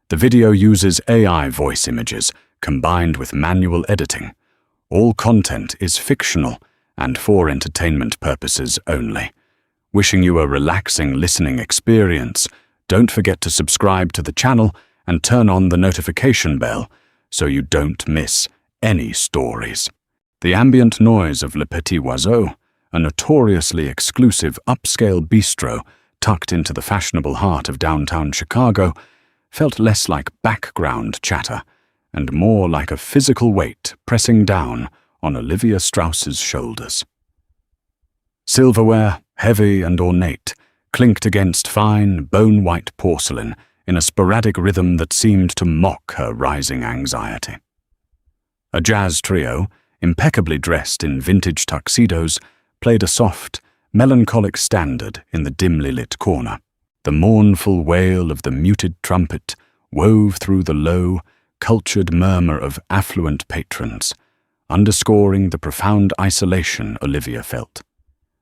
The video uses AI voice images combined with manual editing. All content is fictional and for entertainment purposes only. Wishing you a relaxing listening experience, don't forget to subscribe to the channel and turn on the notification bell so you don't miss any stories. The ambient noise of Le Petit Oiseau, a notoriously exclusive upscale bistro tucked into the fashionable heart of downtown Chicago, felt less like background chatter and more like a physical weight pressing down on Olivia Strauss's shoulders. Silverware, heavy and ornate, clinked against fine, bone-white porcelain in a sporadic rhythm that seemed to mock her rising anxiety. A jazz trio, impeccably dressed in vintage tuxedos, played a soft, melancholic standard in the dimly lit corner. The mournful wail of the muted trumpet wove through the low, cultured murmur of affluent patrons, underscoring the profound isolation Olivia felt.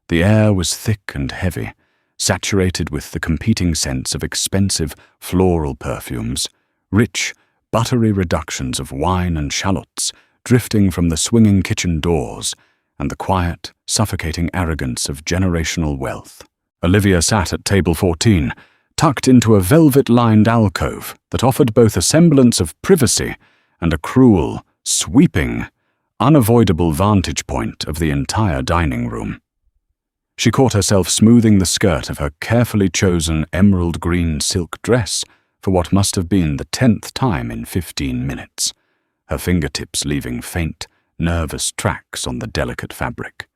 The air was thick and heavy, saturated with the competing scents of expensive floral perfumes, rich, buttery reductions of wine and shallots drifting from the swinging kitchen doors, and the quiet, suffocating arrogance of generational wealth. Olivia sat at table 14, tucked into a velvet-lined alcove that offered both a semblance of privacy and a cruel, sweeping, unavoidable vantage point of the entire dining room. She caught herself smoothing the skirt of her carefully chosen emerald green silk dress for what must have been the 10th time in 15 minutes, her fingertips leaving faint, nervous tracks on the delicate fabric.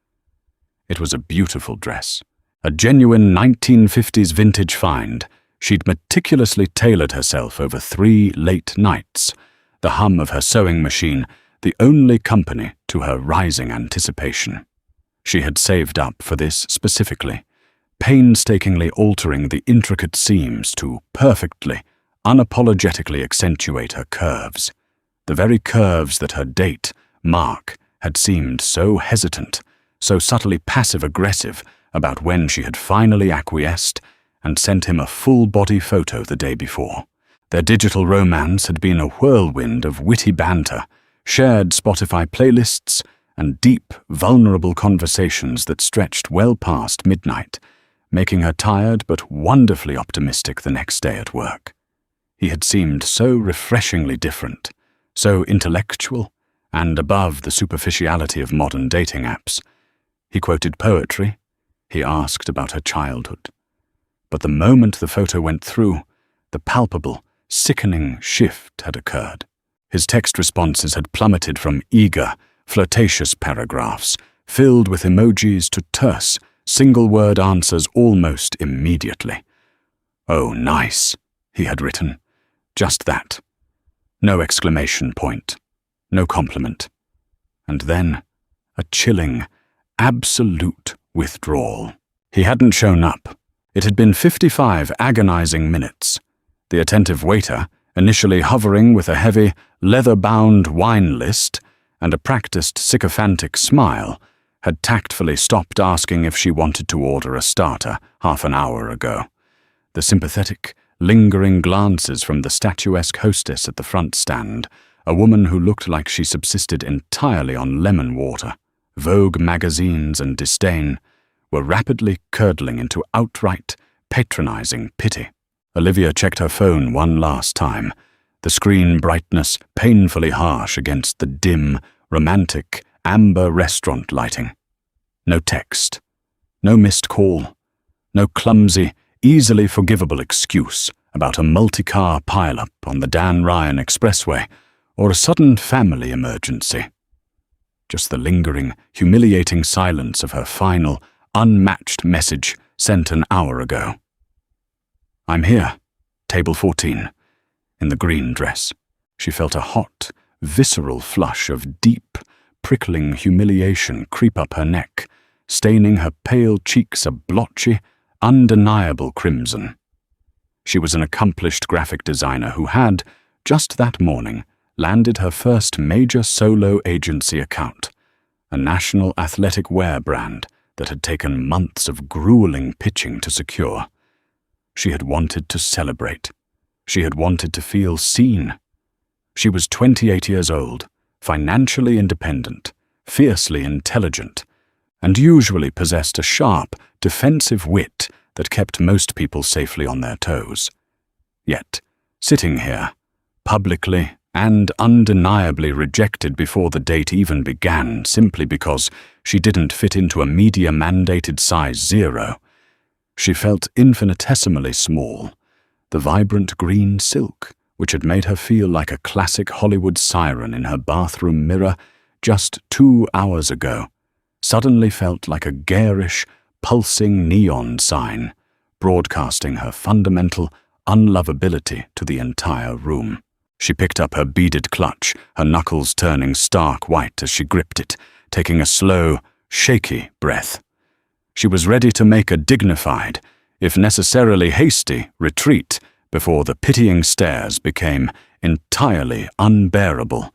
It was a beautiful dress, a genuine 1950s vintage find. She'd meticulously tailored herself over 3 late nights, the hum of her sewing machine the only company to her rising anticipation. She had saved up for this specifically, painstakingly altering the intricate seams to perfectly, unapologetically accentuate her curves, the very curves that her date, Mark, had seemed so hesitant, so subtly passive-aggressive about when she had finally acquiesced and sent him a full-body photo the day before. Their digital romance had been a whirlwind of witty banter, shared Spotify playlists, and deep, vulnerable conversations that stretched well past midnight, making her tired but wonderfully optimistic the next day at work. He had seemed so refreshingly different, so intellectual, and above the superficiality of modern dating apps. He quoted poetry. He asked about her childhood. But the moment the photo went through, the palpable, sickening shift had occurred. His text responses had plummeted from eager, flirtatious paragraphs, filled with emojis, to terse, single-word answers almost immediately. "Oh, nice," he had written. Just that. No exclamation point. No compliment. And then, a chilling, absolute withdrawal. He hadn't shown up. It had been 55 agonizing minutes. The attentive waiter, initially hovering with a heavy, leather-bound wine list and a practiced sycophantic smile, had tactfully stopped asking if she wanted to order a starter half an hour ago. The sympathetic, lingering glances from the statuesque hostess at the front stand, a woman who looked like she subsisted entirely on lemon water, Vogue magazines and disdain, were rapidly curdling into outright, patronizing pity. Olivia checked her phone one last time, the screen brightness painfully harsh against the dim, romantic, amber restaurant lighting. No text, no missed call, no clumsy, easily forgivable excuse about a multi-car pileup on the Dan Ryan Expressway or a sudden family emergency. Just the lingering, humiliating silence of her final, unmatched message sent an hour ago. "I'm here, table 14, in the green dress." She felt a hot, visceral flush of deep, prickling humiliation creep up her neck, staining her pale cheeks a blotchy, undeniable crimson. She was an accomplished graphic designer who had, just that morning, landed her first major solo agency account, a national athletic wear brand that had taken months of grueling pitching to secure. She had wanted to celebrate, She had wanted to feel seen. She was 28 years old, financially independent, fiercely intelligent, and usually possessed a sharp, defensive wit that kept most people safely on their toes. Yet, sitting here, publicly and undeniably rejected before the date even began simply because she didn't fit into a media-mandated size 0, she felt infinitesimally small. The vibrant green silk, which had made her feel like a classic Hollywood siren in her bathroom mirror just 2 hours ago, suddenly felt like a garish, pulsing neon sign, broadcasting her fundamental unlovability to the entire room. She picked up her beaded clutch, her knuckles turning stark white as she gripped it, taking a slow, shaky breath. She was ready to make a dignified, if necessarily hasty, retreat before the pitying stares became entirely unbearable,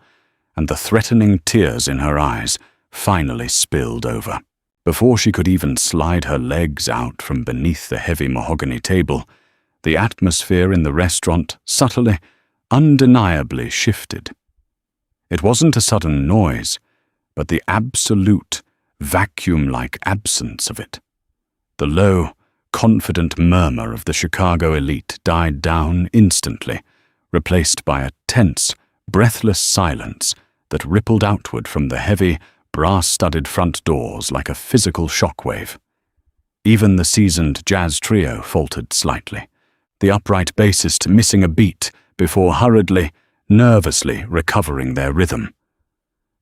and the threatening tears in her eyes finally spilled over. Before she could even slide her legs out from beneath the heavy mahogany table, the atmosphere in the restaurant subtly, undeniably shifted. It wasn't a sudden noise, but the absolute, vacuum-like absence of it. The low, confident murmur of the Chicago elite died down instantly, replaced by a tense, breathless silence that rippled outward from the heavy, brass-studded front doors like a physical shockwave. Even the seasoned jazz trio faltered slightly, the upright bassist missing a beat before hurriedly, nervously recovering their rhythm.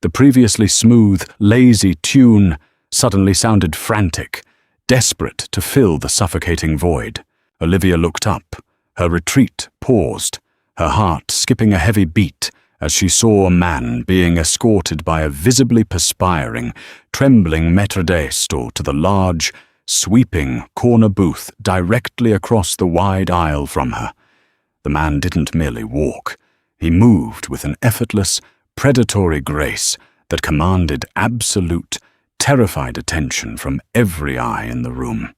The previously smooth, lazy tune suddenly sounded frantic, desperate to fill the suffocating void. Olivia looked up, her retreat paused, her heart skipping a heavy beat as she saw a man being escorted by a visibly perspiring, trembling maître to the large, sweeping corner booth directly across the wide aisle from her. The man didn't merely walk. He moved with an effortless, predatory grace that commanded absolute, terrified attention from every eye in the room.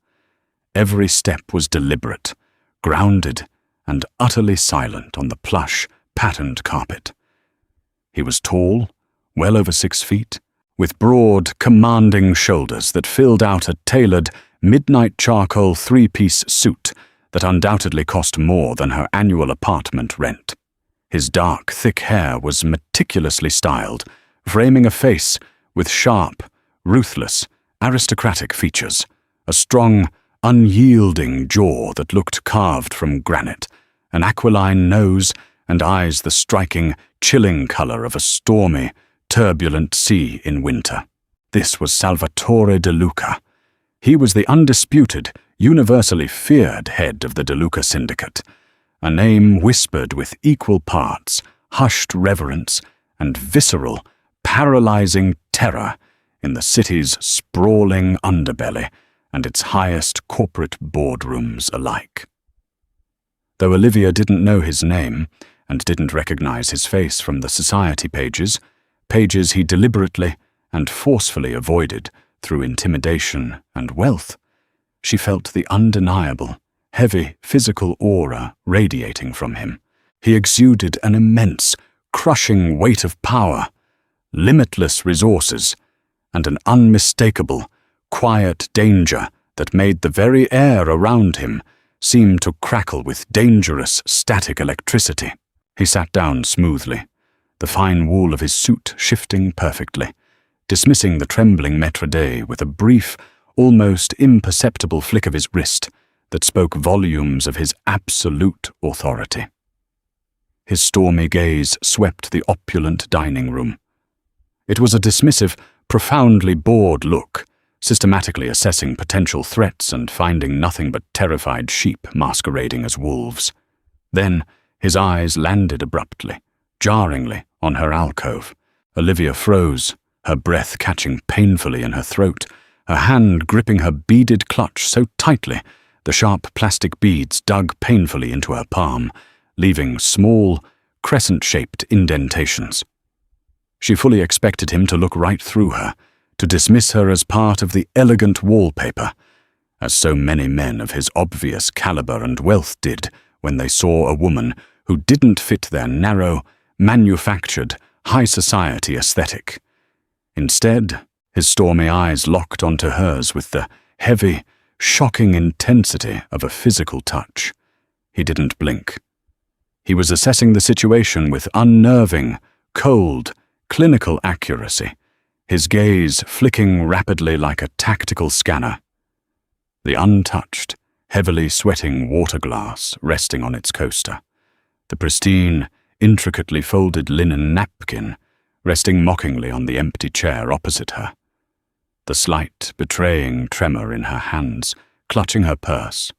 Every step was deliberate, grounded, and utterly silent on the plush, patterned carpet. He was tall, well over 6 feet, with broad, commanding shoulders that filled out a tailored, midnight charcoal 3-piece suit that undoubtedly cost more than her annual apartment rent. His dark, thick hair was meticulously styled, framing a face with sharp, ruthless, aristocratic features, a strong, unyielding jaw that looked carved from granite, an aquiline nose, and eyes the striking, chilling color of a stormy, turbulent sea in winter. This was Salvatore De Luca. He was the undisputed, universally feared head of the De Luca syndicate, a name whispered with equal parts hushed reverence and visceral, paralyzing terror in the city's sprawling underbelly and its highest corporate boardrooms alike. Though Olivia didn't know his name and didn't recognize his face from the society pages he deliberately and forcefully avoided through intimidation and wealth, she felt the undeniable, heavy physical aura radiating from him. He exuded an immense, crushing weight of power, limitless resources, and an unmistakable, quiet danger that made the very air around him seem to crackle with dangerous static electricity. He sat down smoothly, the fine wool of his suit shifting perfectly, dismissing the trembling maître with a brief, almost imperceptible flick of his wrist that spoke volumes of his absolute authority. His stormy gaze swept the opulent dining room. It was a dismissive, profoundly bored look, systematically assessing potential threats and finding nothing but terrified sheep masquerading as wolves. Then his eyes landed abruptly, jarringly, on her alcove. Olivia froze, her breath catching painfully in her throat, her hand gripping her beaded clutch so tightly the sharp plastic beads dug painfully into her palm, leaving small, crescent-shaped indentations. She fully expected him to look right through her, to dismiss her as part of the elegant wallpaper, as so many men of his obvious caliber and wealth did when they saw a woman who didn't fit their narrow, manufactured, high society aesthetic. Instead, his stormy eyes locked onto hers with the heavy, shocking intensity of a physical touch. He didn't blink. He was assessing the situation with unnerving, cold, clinical accuracy, his gaze flicking rapidly like a tactical scanner. The untouched, heavily sweating water glass resting on its coaster, the pristine, intricately folded linen napkin resting mockingly on the empty chair opposite her, the slight, betraying tremor in her hands clutching her purse,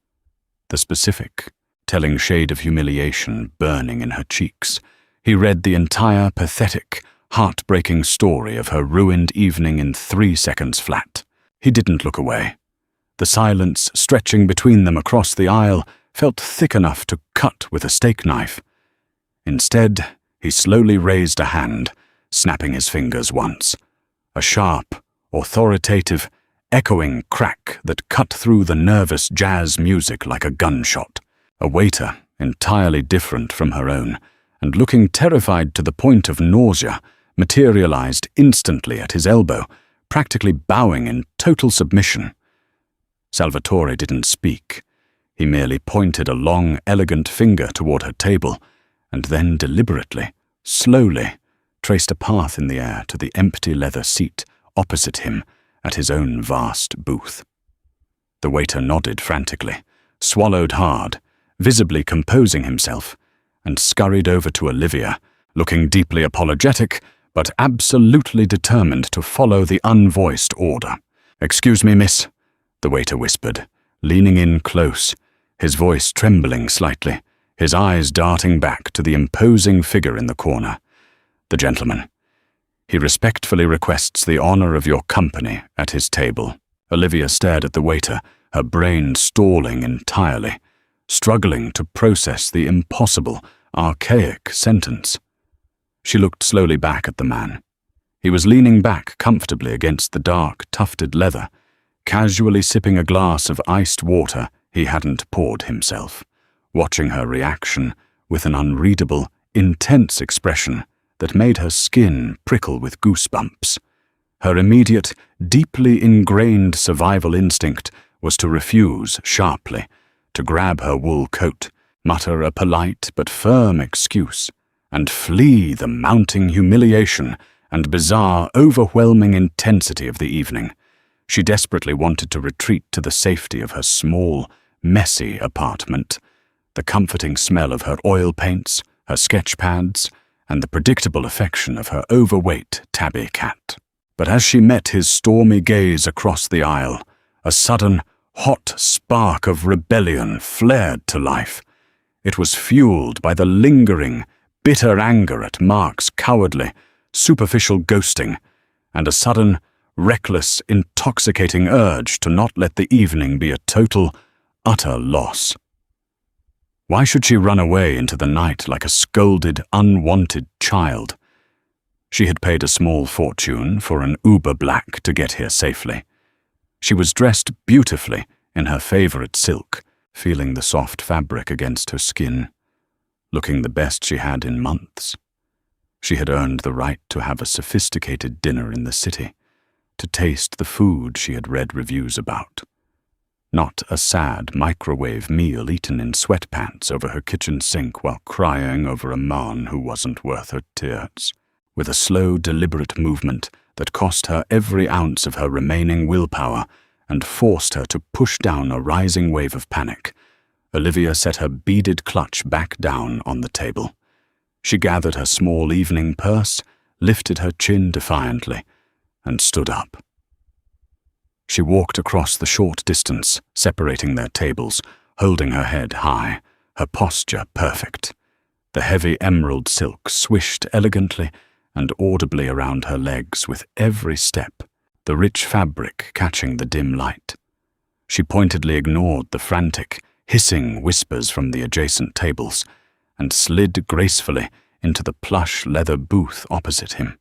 the specific, telling shade of humiliation burning in her cheeks. He read the entire pathetic, heartbreaking story of her ruined evening in 3 seconds flat. He didn't look away. The silence stretching between them across the aisle felt thick enough to cut with a steak knife. Instead, he slowly raised a hand, snapping his fingers once. A sharp, authoritative, echoing crack that cut through the nervous jazz music like a gunshot. A waiter, entirely different from her own, and looking terrified to the point of nausea, materialized instantly at his elbow, practically bowing in total submission. Salvatore didn't speak. He merely pointed a long, elegant finger toward her table, and then deliberately, slowly, traced a path in the air to the empty leather seat opposite him at his own vast booth. The waiter nodded frantically, swallowed hard, visibly composing himself, and scurried over to Olivia, looking deeply apologetic, but absolutely determined to follow the unvoiced order. "Excuse me, miss," the waiter whispered, leaning in close, his voice trembling slightly, his eyes darting back to the imposing figure in the corner. "The gentleman. He respectfully requests the honor of your company at his table." Olivia stared at the waiter, her brain stalling entirely, struggling to process the impossible, archaic sentence. She looked slowly back at the man. He was leaning back comfortably against the dark, tufted leather, casually sipping a glass of iced water he hadn't poured himself, watching her reaction with an unreadable, intense expression that made her skin prickle with goosebumps. Her immediate, deeply ingrained survival instinct was to refuse sharply, to grab her wool coat, mutter a polite but firm excuse, and flee the mounting humiliation and bizarre, overwhelming intensity of the evening. She desperately wanted to retreat to the safety of her small, messy apartment, the comforting smell of her oil paints, her sketch pads, and the predictable affection of her overweight tabby cat. But as she met his stormy gaze across the aisle, a sudden, hot spark of rebellion flared to life. It was fueled by the lingering, bitter anger at Mark's cowardly, superficial ghosting, and a sudden, reckless, intoxicating urge to not let the evening be a total, utter loss. Why should she run away into the night like a scolded, unwanted child? She had paid a small fortune for an Uber Black to get here safely. She was dressed beautifully in her favorite silk, feeling the soft fabric against her skin, looking the best she had in months. She had earned the right to have a sophisticated dinner in the city, to taste the food she had read reviews about. Not a sad microwave meal eaten in sweatpants over her kitchen sink while crying over a man who wasn't worth her tears. With a slow, deliberate movement that cost her every ounce of her remaining willpower and forced her to push down a rising wave of panic, Olivia set her beaded clutch back down on the table. She gathered her small evening purse, lifted her chin defiantly, and stood up. She walked across the short distance separating their tables, holding her head high, her posture perfect. The heavy emerald silk swished elegantly and audibly around her legs with every step, the rich fabric catching the dim light. She pointedly ignored the frantic, hissing whispers from the adjacent tables and slid gracefully into the plush leather booth opposite him,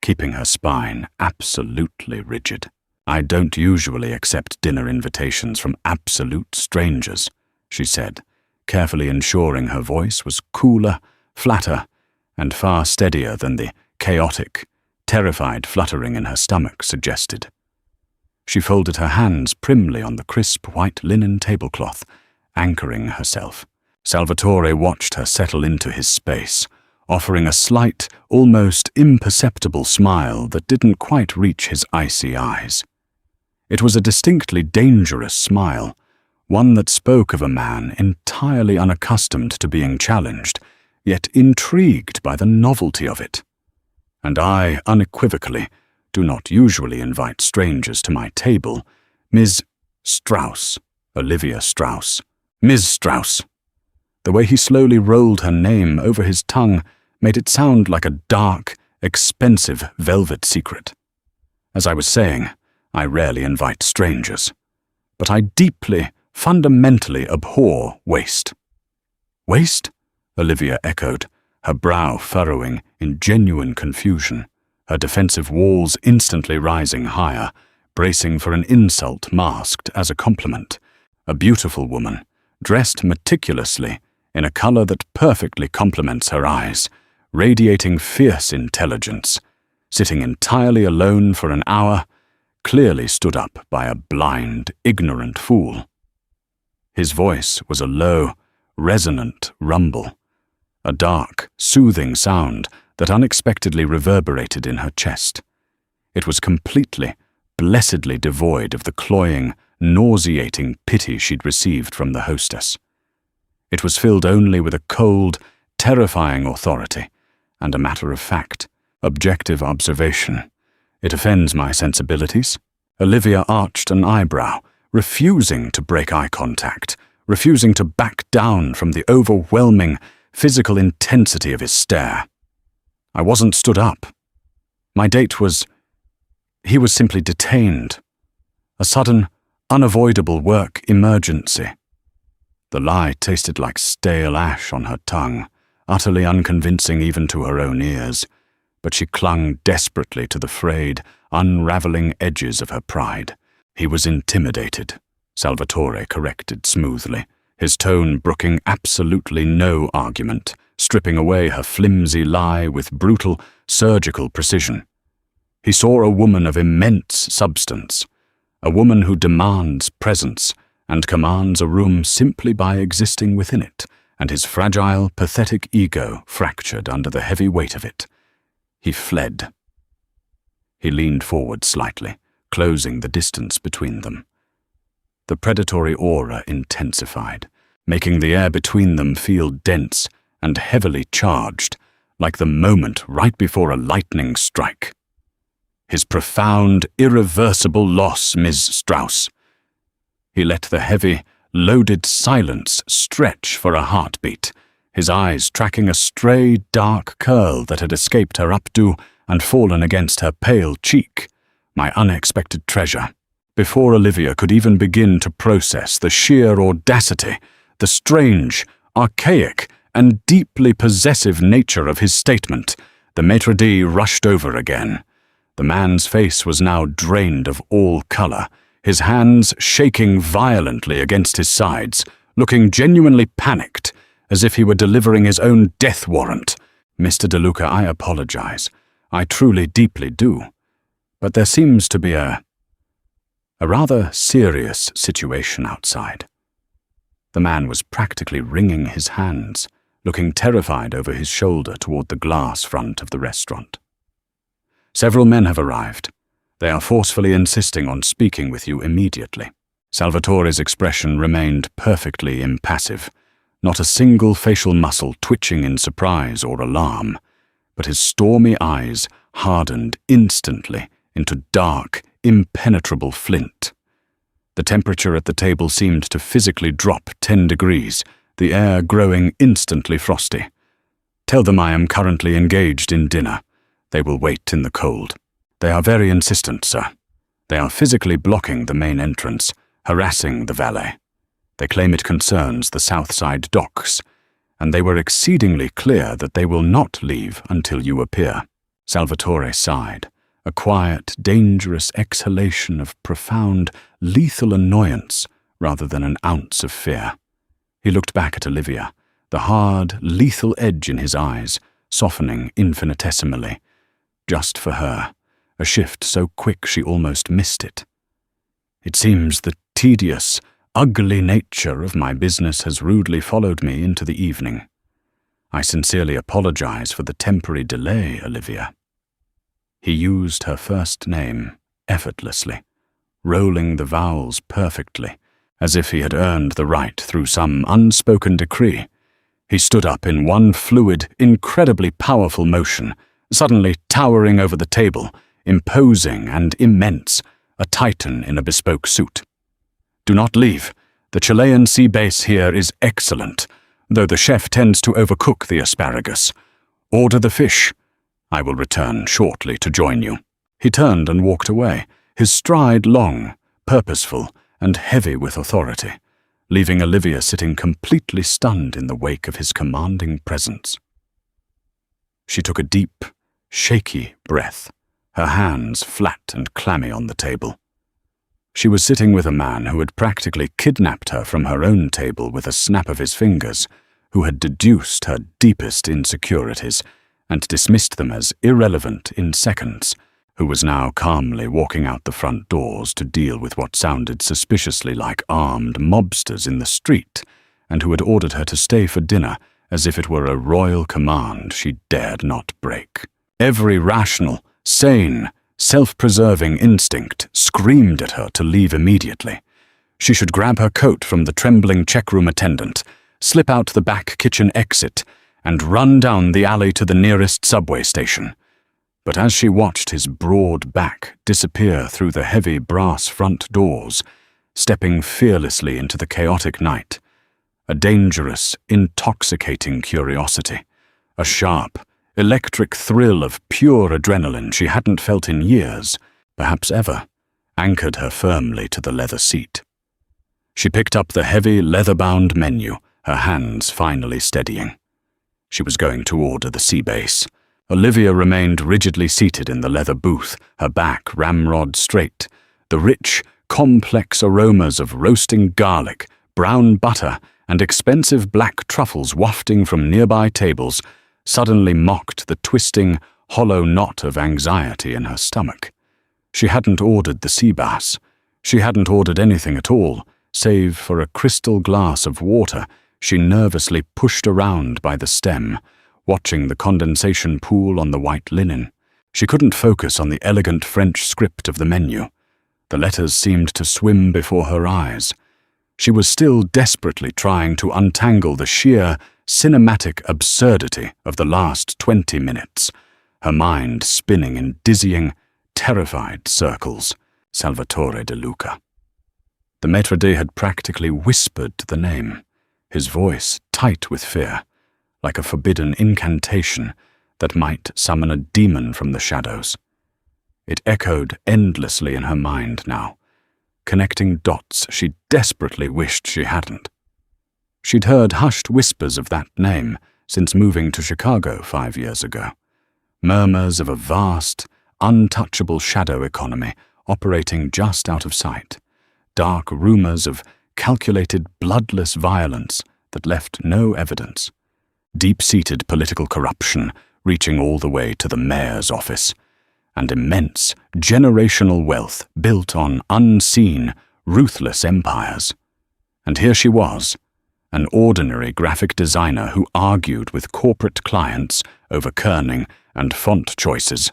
keeping her spine absolutely rigid. "I don't usually accept dinner invitations from absolute strangers," she said, carefully ensuring her voice was cooler, flatter, and far steadier than the chaotic, terrified fluttering in her stomach suggested. She folded her hands primly on the crisp white linen tablecloth, anchoring herself. Salvatore watched her settle into his space, offering a slight, almost imperceptible smile that didn't quite reach his icy eyes. It was a distinctly dangerous smile, one that spoke of a man entirely unaccustomed to being challenged, yet intrigued by the novelty of it. And I, unequivocally, do not usually invite strangers to my table. Ms. Strauss, Olivia Strauss. Ms. Strauss. The way he slowly rolled her name over his tongue made it sound like a dark, expensive velvet secret. As I was saying, I rarely invite strangers, but I deeply, fundamentally abhor waste. Waste? Olivia echoed, her brow furrowing in genuine confusion, her defensive walls instantly rising higher, bracing for an insult masked as a compliment. A beautiful woman, dressed meticulously in a color that perfectly complements her eyes, radiating fierce intelligence, sitting entirely alone for an hour, clearly stood up by a blind, ignorant fool. His voice was a low, resonant rumble, a dark, soothing sound that unexpectedly reverberated in her chest. It was completely, blessedly devoid of the cloying, nauseating pity she'd received from the hostess. It was filled only with a cold, terrifying authority and a matter-of-fact, objective observation. It offends my sensibilities. Olivia arched an eyebrow, refusing to break eye contact, refusing to back down from the overwhelming, physical intensity of his stare. I wasn't stood up. My date was... he was simply detained. A sudden, unavoidable work emergency. The lie tasted like stale ash on her tongue, utterly unconvincing even to her own ears, but she clung desperately to the frayed, unraveling edges of her pride. He was intimidated, Salvatore corrected smoothly, his tone brooking absolutely no argument, stripping away her flimsy lie with brutal, surgical precision. He saw a woman of immense substance, a woman who demands presence and commands a room simply by existing within it, and his fragile, pathetic ego fractured under the heavy weight of it. He fled. He leaned forward slightly, closing the distance between them. The predatory aura intensified, making the air between them feel dense and heavily charged, like the moment right before a lightning strike. His profound, irreversible loss, Ms. Strauss. He let the heavy, loaded silence stretch for a heartbeat, his eyes tracking a stray, dark curl that had escaped her updo and fallen against her pale cheek, my unexpected treasure. Before Olivia could even begin to process the sheer audacity, the strange, archaic, and deeply possessive nature of his statement, the maitre d' rushed over again. The man's face was now drained of all color, his hands shaking violently against his sides, looking genuinely panicked, as if he were delivering his own death warrant. Mr. De Luca, I apologize. I truly, deeply do. But there seems to be a rather serious situation outside. The man was practically wringing his hands, looking terrified over his shoulder toward the glass front of the restaurant. Several men have arrived. They are forcefully insisting on speaking with you immediately. Salvatore's expression remained perfectly impassive, not a single facial muscle twitching in surprise or alarm, but his stormy eyes hardened instantly into dark, impenetrable flint. The temperature at the table seemed to physically drop 10 degrees, the air growing instantly frosty. Tell them I am currently engaged in dinner. They will wait in the cold. They are very insistent, sir. They are physically blocking the main entrance, harassing the valet. They claim it concerns the Southside docks, and they were exceedingly clear that they will not leave until you appear. Salvatore sighed, a quiet, dangerous exhalation of profound, lethal annoyance rather than an ounce of fear. He looked back at Olivia, the hard, lethal edge in his eyes, softening infinitesimally. Just for her, a shift so quick she almost missed it. It seems the tedious, ugly nature of my business has rudely followed me into the evening. I sincerely apologize for the temporary delay, Olivia. He used her first name effortlessly, rolling the vowels perfectly, as if he had earned the right through some unspoken decree. He stood up in one fluid, incredibly powerful motion, suddenly towering over the table, imposing and immense, a titan in a bespoke suit. Do not leave. The Chilean sea base here is excellent, though the chef tends to overcook the asparagus. Order the fish. I will return shortly to join you. He turned and walked away, his stride long, purposeful, and heavy with authority, leaving Olivia sitting completely stunned in the wake of his commanding presence. She took a deep, shaky breath, her hands flat and clammy on the table. She was sitting with a man who had practically kidnapped her from her own table with a snap of his fingers, who had deduced her deepest insecurities and dismissed them as irrelevant in seconds, who was now calmly walking out the front doors to deal with what sounded suspiciously like armed mobsters in the street, and who had ordered her to stay for dinner as if it were a royal command she dared not break. Every rational, sane, self-preserving instinct screamed at her to leave immediately. She should grab her coat from the trembling checkroom attendant, slip out the back kitchen exit, and run down the alley to the nearest subway station. But as she watched his broad back disappear through the heavy brass front doors, stepping fearlessly into the chaotic night, a dangerous, intoxicating curiosity, a sharp, electric thrill of pure adrenaline she hadn't felt in years, perhaps ever, anchored her firmly to the leather seat. She picked up the heavy, leather-bound menu, her hands finally steadying. She was going to order the sea base. Olivia remained rigidly seated in the leather booth, her back ramrod straight, the rich, complex aromas of roasting garlic, brown butter, and expensive black truffles wafting from nearby tables suddenly mocked the twisting, hollow knot of anxiety in her stomach. She hadn't ordered the sea bass. She hadn't ordered anything at all, save for a crystal glass of water she nervously pushed around by the stem, watching the condensation pool on the white linen. She couldn't focus on the elegant French script of the menu. The letters seemed to swim before her eyes. She was still desperately trying to untangle the sheer, cinematic absurdity of the last 20 minutes, her mind spinning in dizzying, terrified circles. Salvatore De Luca. The maître d' had practically whispered the name, his voice tight with fear, like a forbidden incantation that might summon a demon from the shadows. It echoed endlessly in her mind now, connecting dots she desperately wished she hadn't. She'd heard hushed whispers of that name since moving to Chicago 5 years ago, murmurs of a vast, untouchable shadow economy operating just out of sight, dark rumors of calculated, bloodless violence that left no evidence, deep-seated political corruption reaching all the way to the mayor's office, and immense, generational wealth built on unseen, ruthless empires. And here she was, an ordinary graphic designer who argued with corporate clients over kerning and font choices,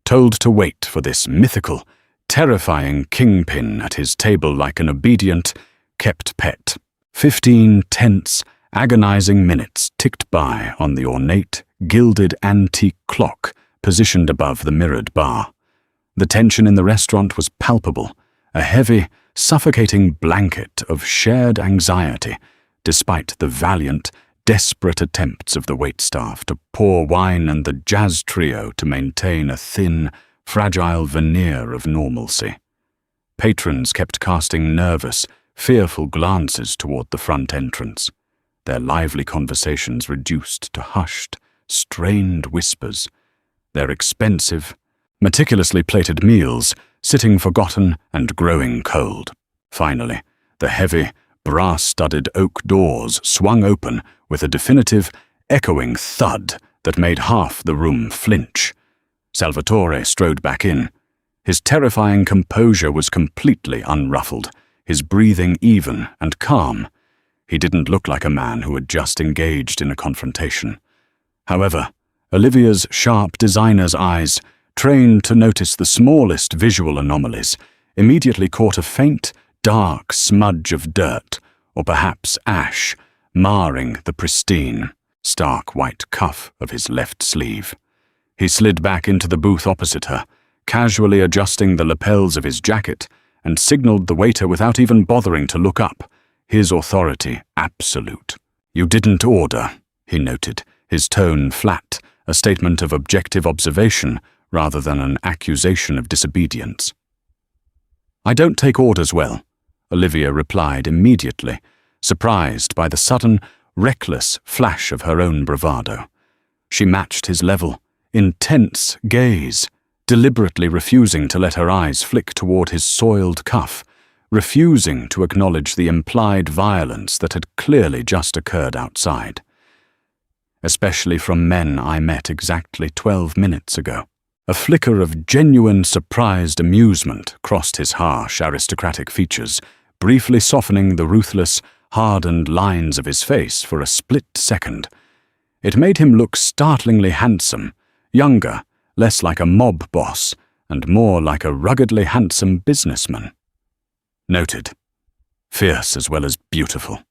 told to wait for this mythical, terrifying kingpin at his table like an obedient, kept pet. 15 tense, agonizing minutes ticked by on the ornate, gilded antique clock positioned above the mirrored bar. The tension in the restaurant was palpable, a heavy, suffocating blanket of shared anxiety, despite the valiant, desperate attempts of the waitstaff to pour wine and the jazz trio to maintain a thin, fragile veneer of normalcy. Patrons kept casting nervous, fearful glances toward the front entrance, their lively conversations reduced to hushed, strained whispers, their expensive, meticulously plated meals sitting forgotten and growing cold. Finally, the heavy, brass-studded oak doors swung open with a definitive, echoing thud that made half the room flinch. Salvatore strode back in. His terrifying composure was completely unruffled, his breathing even and calm. He didn't look like a man who had just engaged in a confrontation. However, Olivia's sharp designer's eyes, trained to notice the smallest visual anomalies, immediately caught a faint, dark smudge of dirt, or perhaps ash, marring the pristine, stark white cuff of his left sleeve. He slid back into the booth opposite her, casually adjusting the lapels of his jacket, and signaled the waiter without even bothering to look up, his authority absolute. "You didn't order," he noted, his tone flat, a statement of objective observation rather than an accusation of disobedience. "I don't take orders well," Olivia replied immediately, surprised by the sudden, reckless flash of her own bravado. She matched his level, intense gaze, deliberately refusing to let her eyes flick toward his soiled cuff, refusing to acknowledge the implied violence that had clearly just occurred outside. "Especially from men I met exactly 12 minutes ago." A flicker of genuine surprised amusement crossed his harsh, aristocratic features, briefly softening the ruthless, hardened lines of his face for a split second. It made him look startlingly handsome, younger, less like a mob boss, and more like a ruggedly handsome businessman. Noted. Fierce as well as beautiful.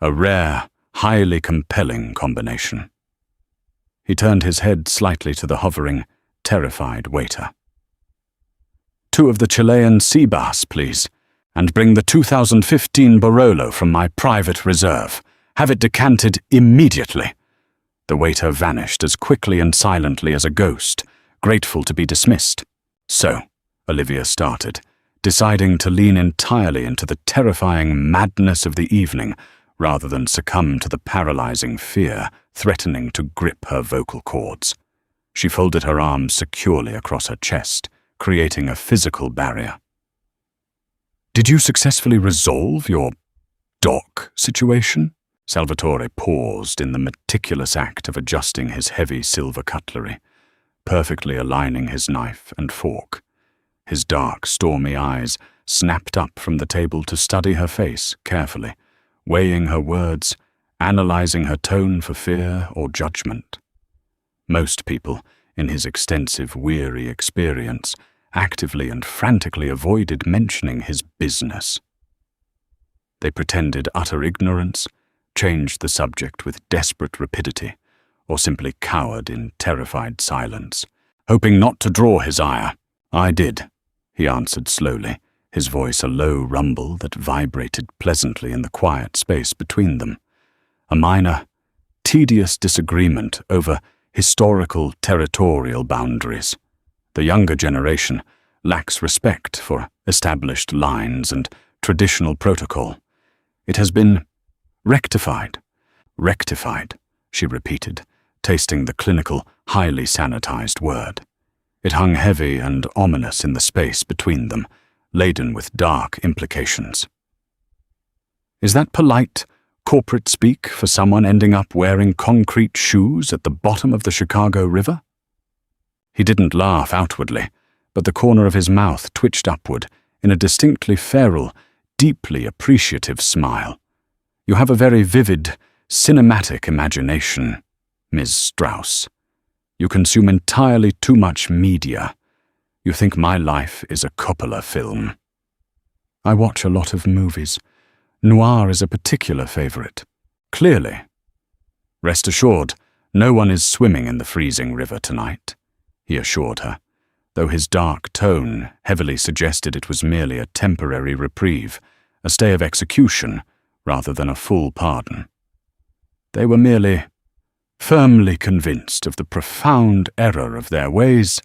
A rare, highly compelling combination. He turned his head slightly to the hovering, terrified waiter. "2 of the Chilean sea bass, please, and bring the 2015 Barolo from my private reserve. Have it decanted immediately." The waiter vanished as quickly and silently as a ghost, grateful to be dismissed. "So," Olivia started, deciding to lean entirely into the terrifying madness of the evening rather than succumb to the paralyzing fear threatening to grip her vocal cords. She folded her arms securely across her chest, creating a physical barrier. "Did you successfully resolve your dock situation?" Salvatore paused in the meticulous act of adjusting his heavy silver cutlery, perfectly aligning his knife and fork. His dark, stormy eyes snapped up from the table to study her face carefully, weighing her words, analyzing her tone for fear or judgment. Most people, in his extensive, weary experience, actively and frantically avoided mentioning his business. They pretended utter ignorance, changed the subject with desperate rapidity, or simply cowered in terrified silence, hoping not to draw his ire. "I did," he answered slowly, his voice a low rumble that vibrated pleasantly in the quiet space between them. A minor, tedious disagreement over historical territorial boundaries. The younger generation lacks respect for established lines and traditional protocol. It has been rectified. Rectified, she repeated, tasting the clinical, highly sanitized word. It hung heavy and ominous in the space between them, laden with dark implications. Is that polite, corporate speak for someone ending up wearing concrete shoes at the bottom of the Chicago River? He didn't laugh outwardly, but the corner of his mouth twitched upward in a distinctly feral, deeply appreciative smile. You have a very vivid, cinematic imagination, Ms. Strauss. You consume entirely too much media. You think my life is a Coppola film. I watch a lot of movies. Noir is a particular favorite. Clearly. Rest assured, no one is swimming in the freezing river tonight, he assured her, though his dark tone heavily suggested it was merely a temporary reprieve, a stay of execution, rather than a full pardon. They were merely firmly convinced of the profound error of their ways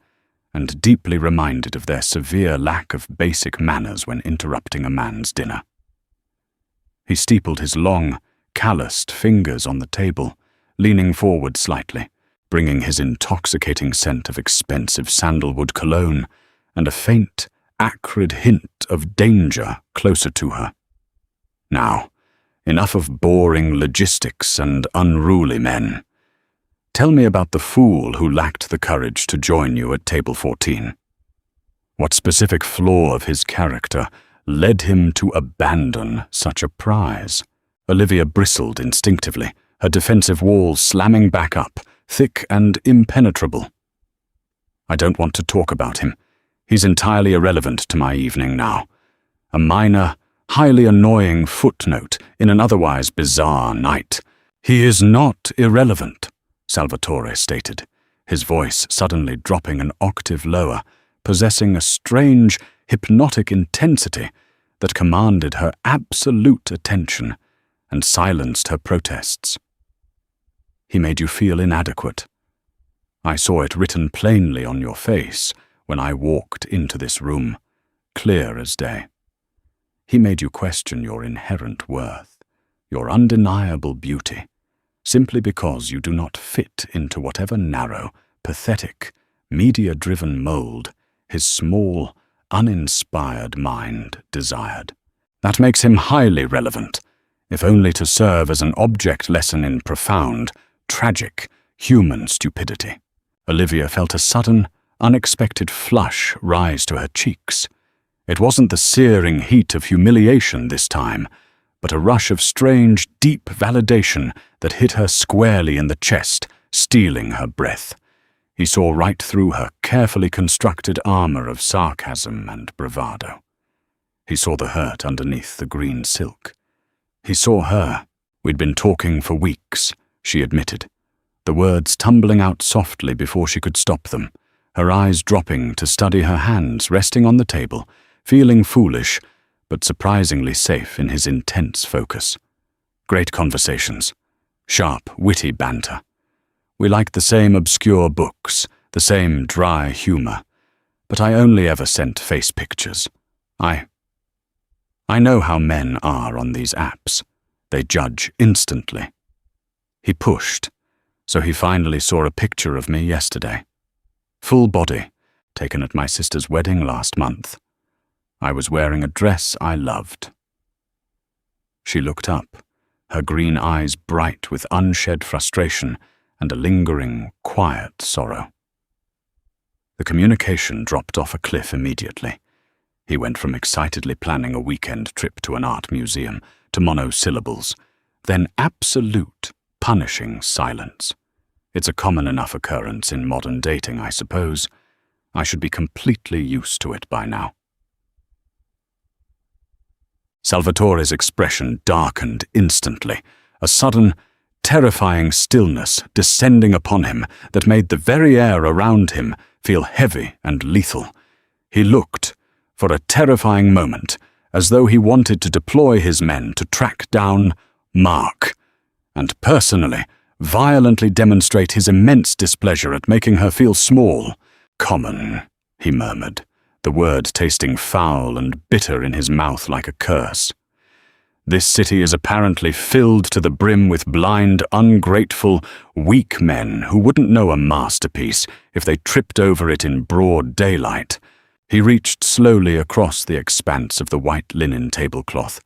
and deeply reminded of their severe lack of basic manners when interrupting a man's dinner. He steepled his long, calloused fingers on the table, leaning forward slightly, bringing his intoxicating scent of expensive sandalwood cologne and a faint, acrid hint of danger closer to her. Now, Enough of boring logistics and unruly men. Tell me about the fool who lacked the courage to join you at table 14. What specific flaw of his character led him to abandon such a prize? Olivia bristled instinctively, her defensive walls slamming back up, thick and impenetrable. I don't want to talk about him. He's entirely irrelevant to my evening now. A minor, highly annoying footnote in an otherwise bizarre night. He is not irrelevant, Salvatore stated, his voice suddenly dropping an octave lower, possessing a strange, hypnotic intensity that commanded her absolute attention and silenced her protests. He made you feel inadequate. I saw it written plainly on your face when I walked into this room, clear as day. He made you question your inherent worth, your undeniable beauty, simply because you do not fit into whatever narrow, pathetic, media-driven mold his small, uninspired mind desired. That makes him highly relevant, if only to serve as an object lesson in profound, tragic, human stupidity. Olivia felt a sudden, unexpected flush rise to her cheeks. It wasn't the searing heat of humiliation this time, but a rush of strange, deep validation that hit her squarely in the chest, stealing her breath. He saw right through her carefully constructed armor of sarcasm and bravado. He saw the hurt underneath the green silk. He saw her. We'd been talking for weeks, she admitted, the words tumbling out softly before she could stop them, her eyes dropping to study her hands resting on the table, feeling foolish, but surprisingly safe in his intense focus. Great conversations. Sharp, witty banter. We liked the same obscure books, the same dry humor, but I only ever sent face pictures. I know how men are on these apps. They judge instantly. He pushed, so he finally saw a picture of me yesterday. Full body, taken at my sister's wedding last month. I was wearing a dress I loved. She looked up, her green eyes bright with unshed frustration and a lingering, quiet sorrow. The communication dropped off a cliff immediately. He went from excitedly planning a weekend trip to an art museum to monosyllables, then absolute, punishing silence. It's a common enough occurrence in modern dating, I suppose. I should be completely used to it by now. Salvatore's expression darkened instantly, a sudden, terrifying stillness descending upon him that made the very air around him feel heavy and lethal. He looked, for a terrifying moment, as though he wanted to deploy his men to track down Mark, and personally, violently demonstrate his immense displeasure at making her feel small. Common, he murmured, the word tasting foul and bitter in his mouth like a curse. This city is apparently filled to the brim with blind, ungrateful, weak men who wouldn't know a masterpiece if they tripped over it in broad daylight. He reached slowly across the expanse of the white linen tablecloth,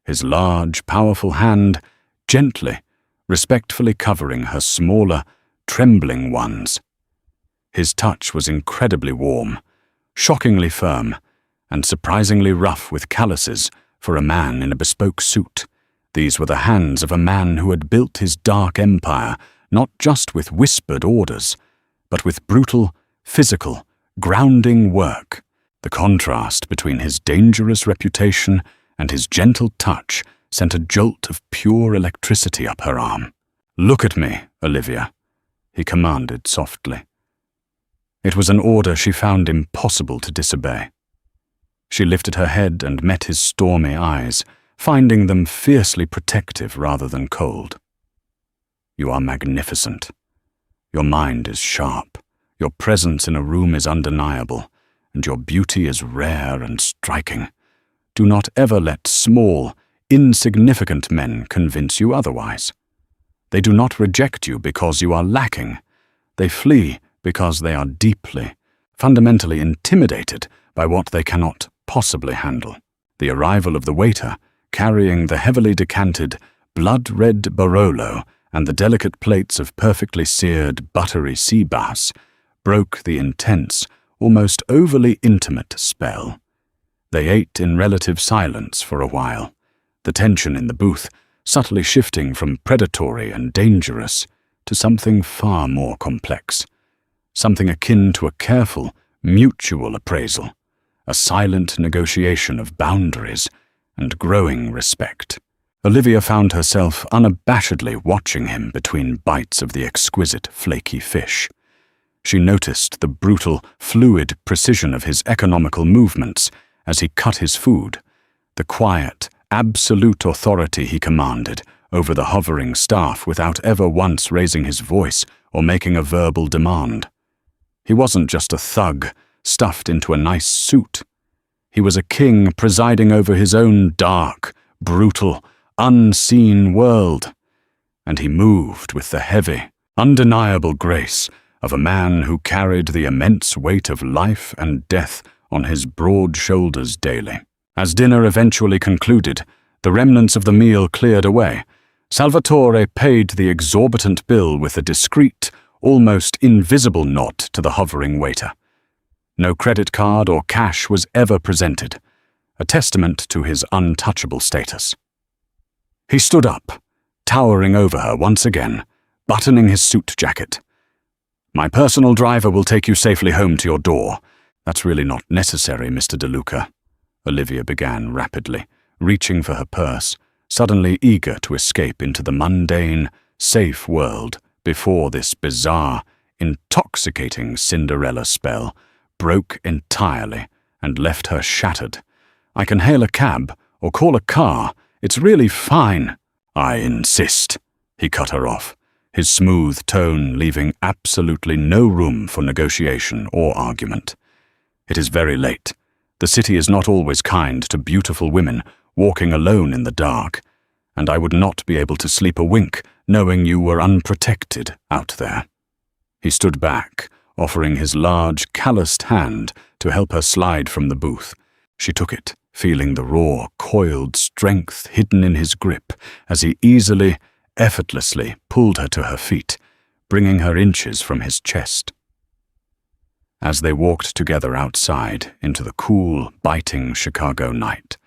his large, powerful hand gently, respectfully covering her smaller, trembling ones. His touch was incredibly warm, shockingly firm, and surprisingly rough with calluses for a man in a bespoke suit. These were the hands of a man who had built his dark empire not just with whispered orders, but with brutal, physical, grounding work. The contrast between his dangerous reputation and his gentle touch sent a jolt of pure electricity up her arm. "Look at me, Olivia," he commanded softly. It was an order she found impossible to disobey. She lifted her head and met his stormy eyes, finding them fiercely protective rather than cold. "You are magnificent. Your mind is sharp. Your presence in a room is undeniable, and your beauty is rare and striking. Do not ever let small, insignificant men convince you otherwise. They do not reject you because you are lacking. They flee because they are deeply, fundamentally intimidated by what they cannot possibly handle." The arrival of the waiter, carrying the heavily decanted, blood-red Barolo and the delicate plates of perfectly seared, buttery sea bass broke the intense, almost overly intimate spell. They ate in relative silence for a while, the tension in the booth subtly shifting from predatory and dangerous to something far more complex, something akin to a careful, mutual appraisal, a silent negotiation of boundaries and growing respect. Olivia found herself unabashedly watching him between bites of the exquisite, flaky fish. She noticed the brutal, fluid precision of his economical movements as he cut his food, the quiet, absolute authority he commanded over the hovering staff without ever once raising his voice or making a verbal demand. He wasn't just a thug stuffed into a nice suit. He was a king presiding over his own dark, brutal, unseen world, and he moved with the heavy, undeniable grace of a man who carried the immense weight of life and death on his broad shoulders daily. As dinner eventually concluded, the remnants of the meal cleared away. Salvatore paid the exorbitant bill with a discreet, almost invisible nod to the hovering waiter. No credit card or cash was ever presented, a testament to his untouchable status. He stood up, towering over her once again, buttoning his suit jacket. "My personal driver will take you safely home to your door. That's really not necessary, Mr. De Luca," Olivia began rapidly, reaching for her purse, suddenly eager to escape into the mundane, safe world before this bizarre, intoxicating Cinderella spell broke entirely and left her shattered. "I can hail a cab or call a car. It's really fine." "I insist," he cut her off, his smooth tone leaving absolutely no room for negotiation or argument. "It is very late. The city is not always kind to beautiful women walking alone in the dark, and I would not be able to sleep a wink knowing you were unprotected out there." He stood back, offering his large, calloused hand to help her slide from the booth. She took it, feeling the raw, coiled strength hidden in his grip as he easily, effortlessly pulled her to her feet, bringing her inches from his chest. As they walked together outside into the cool, biting Chicago night,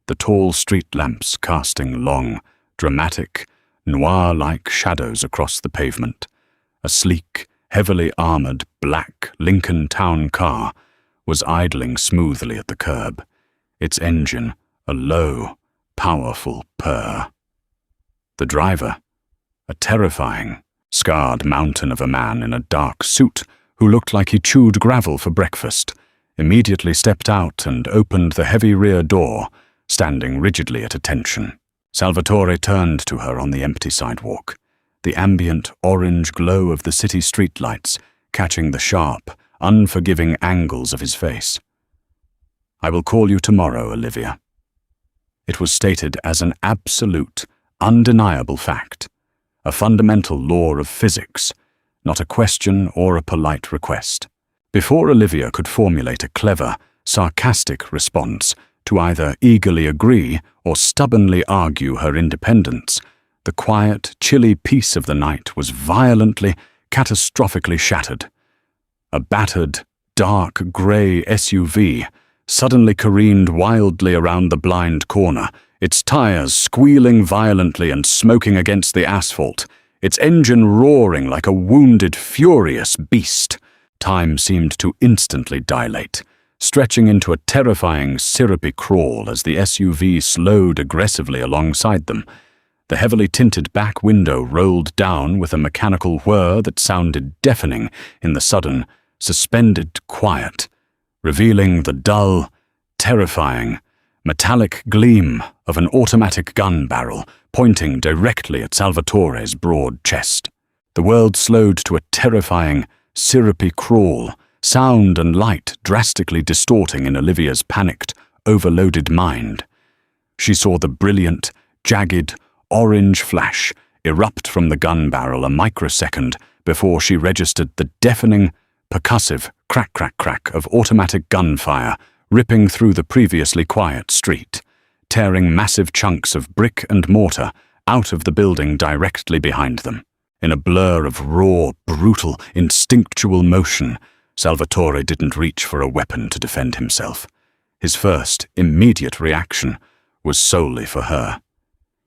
the tall street lamps casting long, dramatic, noir-like shadows across the pavement, a sleek, heavily armored black Lincoln Town car was idling smoothly at the curb, its engine a low, powerful purr. The driver, a terrifying, scarred mountain of a man in a dark suit who looked like he chewed gravel for breakfast, immediately stepped out and opened the heavy rear door, standing rigidly at attention. Salvatore turned to her on the empty sidewalk, the ambient orange glow of the city streetlights catching the sharp, unforgiving angles of his face. "I will call you tomorrow, Olivia." It was stated as an absolute, undeniable fact, a fundamental law of physics, not a question or a polite request. Before Olivia could formulate a clever, sarcastic response to either eagerly agree or stubbornly argue her independence, the quiet, chilly peace of the night was violently, catastrophically shattered. A battered, dark grey SUV suddenly careened wildly around the blind corner, its tires squealing violently and smoking against the asphalt, its engine roaring like a wounded, furious beast. Time seemed to instantly dilate, stretching into a terrifying, syrupy crawl as the SUV slowed aggressively alongside them. The heavily tinted back window rolled down with a mechanical whir that sounded deafening in the sudden, suspended quiet, revealing the dull, terrifying, metallic gleam of an automatic gun barrel pointing directly at Salvatore's broad chest. The world slowed to a terrifying, syrupy crawl, sound and light drastically distorting in Olivia's panicked, overloaded mind. She saw the brilliant, jagged, orange flash erupt from the gun barrel a microsecond before she registered the deafening, percussive crack-crack-crack of automatic gunfire ripping through the previously quiet street, tearing massive chunks of brick and mortar out of the building directly behind them. In a blur of raw, brutal, instinctual motion, Salvatore didn't reach for a weapon to defend himself. His first, immediate reaction was solely for her.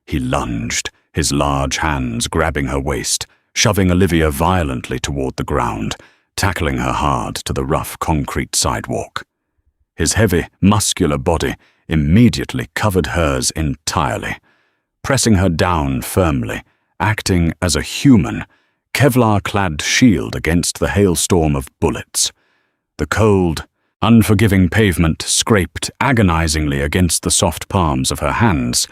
He lunged, his large hands grabbing her waist, shoving Olivia violently toward the ground, tackling her hard to the rough concrete sidewalk. His heavy, muscular body immediately covered hers entirely, pressing her down firmly, acting as a human, Kevlar-clad shield against the hailstorm of bullets. The cold, unforgiving pavement scraped agonizingly against the soft palms of her hands,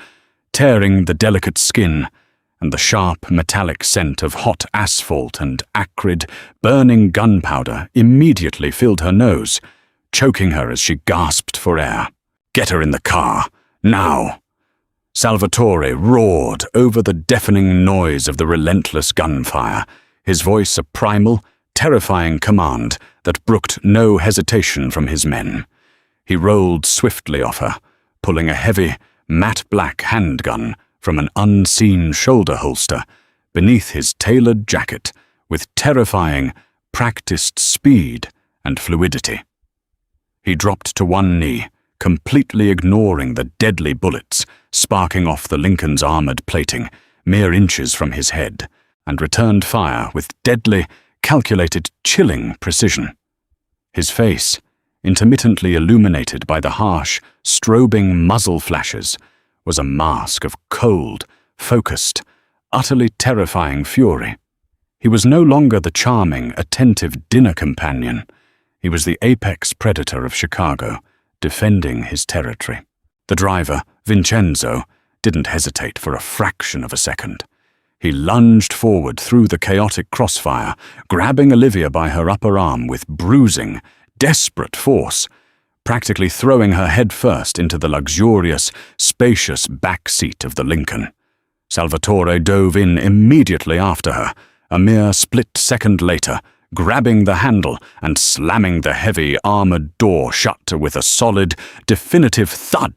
tearing the delicate skin, and the sharp metallic scent of hot asphalt and acrid, burning gunpowder immediately filled her nose, choking her as she gasped for air. "Get her in the car, now!" Salvatore roared over the deafening noise of the relentless gunfire, his voice a primal, terrifying command that brooked no hesitation from his men. He rolled swiftly off her, pulling a heavy, matte black handgun from an unseen shoulder holster beneath his tailored jacket with terrifying, practiced speed and fluidity. He dropped to one knee, completely ignoring the deadly bullets sparking off the Lincoln's armored plating mere inches from his head, and returned fire with deadly, calculated, chilling precision. His face, intermittently illuminated by the harsh, strobing muzzle flashes, was a mask of cold, focused, utterly terrifying fury. He was no longer the charming, attentive dinner companion. He was the apex predator of Chicago, defending his territory. The driver, Vincenzo, didn't hesitate for a fraction of a second. He lunged forward through the chaotic crossfire, grabbing Olivia by her upper arm with bruising, desperate force, practically throwing her head first into the luxurious, spacious back seat of the Lincoln. Salvatore dove in immediately after her, a mere split second later, grabbing the handle and slamming the heavy, armored door shut with a solid, definitive thud,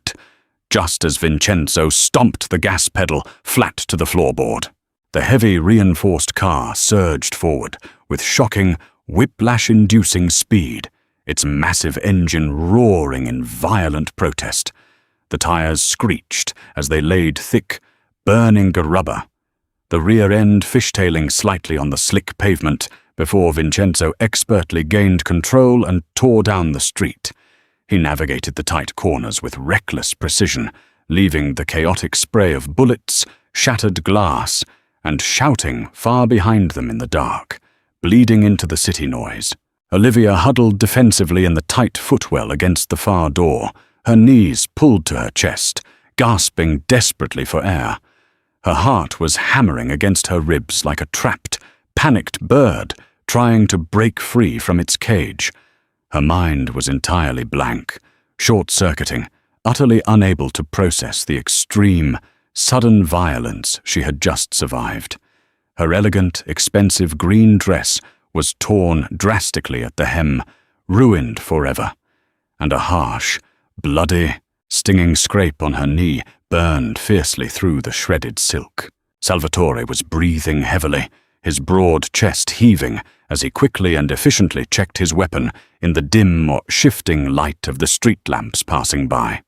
just as Vincenzo stomped the gas pedal flat to the floorboard. The heavy, reinforced car surged forward with shocking, whiplash-inducing speed, its massive engine roaring in violent protest. The tires screeched as they laid thick, burning rubber, the rear end fishtailing slightly on the slick pavement before Vincenzo expertly gained control and tore down the street. He navigated the tight corners with reckless precision, leaving the chaotic spray of bullets, shattered glass, and shouting far behind them in the dark, bleeding into the city noise. Olivia huddled defensively in the tight footwell against the far door, her knees pulled to her chest, gasping desperately for air. Her heart was hammering against her ribs like a trapped, panicked bird trying to break free from its cage. Her mind was entirely blank, short-circuiting, utterly unable to process the extreme, sudden violence she had just survived. Her elegant, expensive green dress was torn drastically at the hem, ruined forever, and a harsh, bloody, stinging scrape on her knee burned fiercely through the shredded silk. Salvatore was breathing heavily, his broad chest heaving as he quickly and efficiently checked his weapon in the dim or shifting light of the street lamps passing by.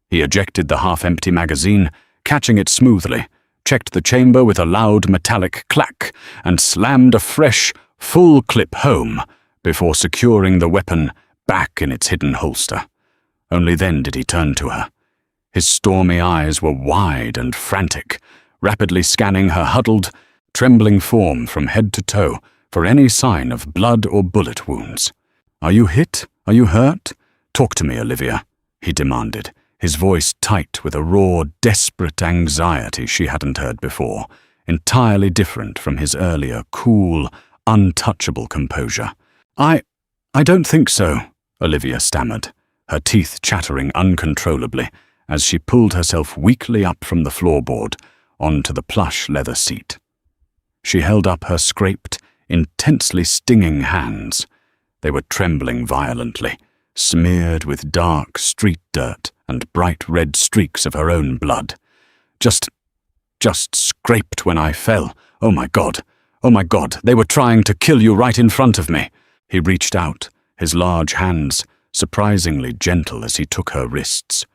He ejected the half-empty magazine, catching it smoothly, checked the chamber with a loud metallic clack, and slammed a fresh, full clip home before securing the weapon back in its hidden holster. Only then did he turn to her. His stormy eyes were wide and frantic, rapidly scanning her huddled, trembling form from head to toe for any sign of blood or bullet wounds. "Are you hit? Are you hurt? Talk to me, Olivia," he demanded, his voice tight with a raw, desperate anxiety she hadn't heard before, entirely different from his earlier cool, untouchable composure. I don't think so," Olivia stammered, her teeth chattering uncontrollably as she pulled herself weakly up from the floorboard onto the plush leather seat. She held up her scraped, intensely stinging hands. They were trembling violently, smeared with dark street dirt and bright red streaks of her own blood. Just just scraped when I fell. Oh my God. Oh my God, they were trying to kill you right in front of me." He reached out, his large hands surprisingly gentle as he took her wrists,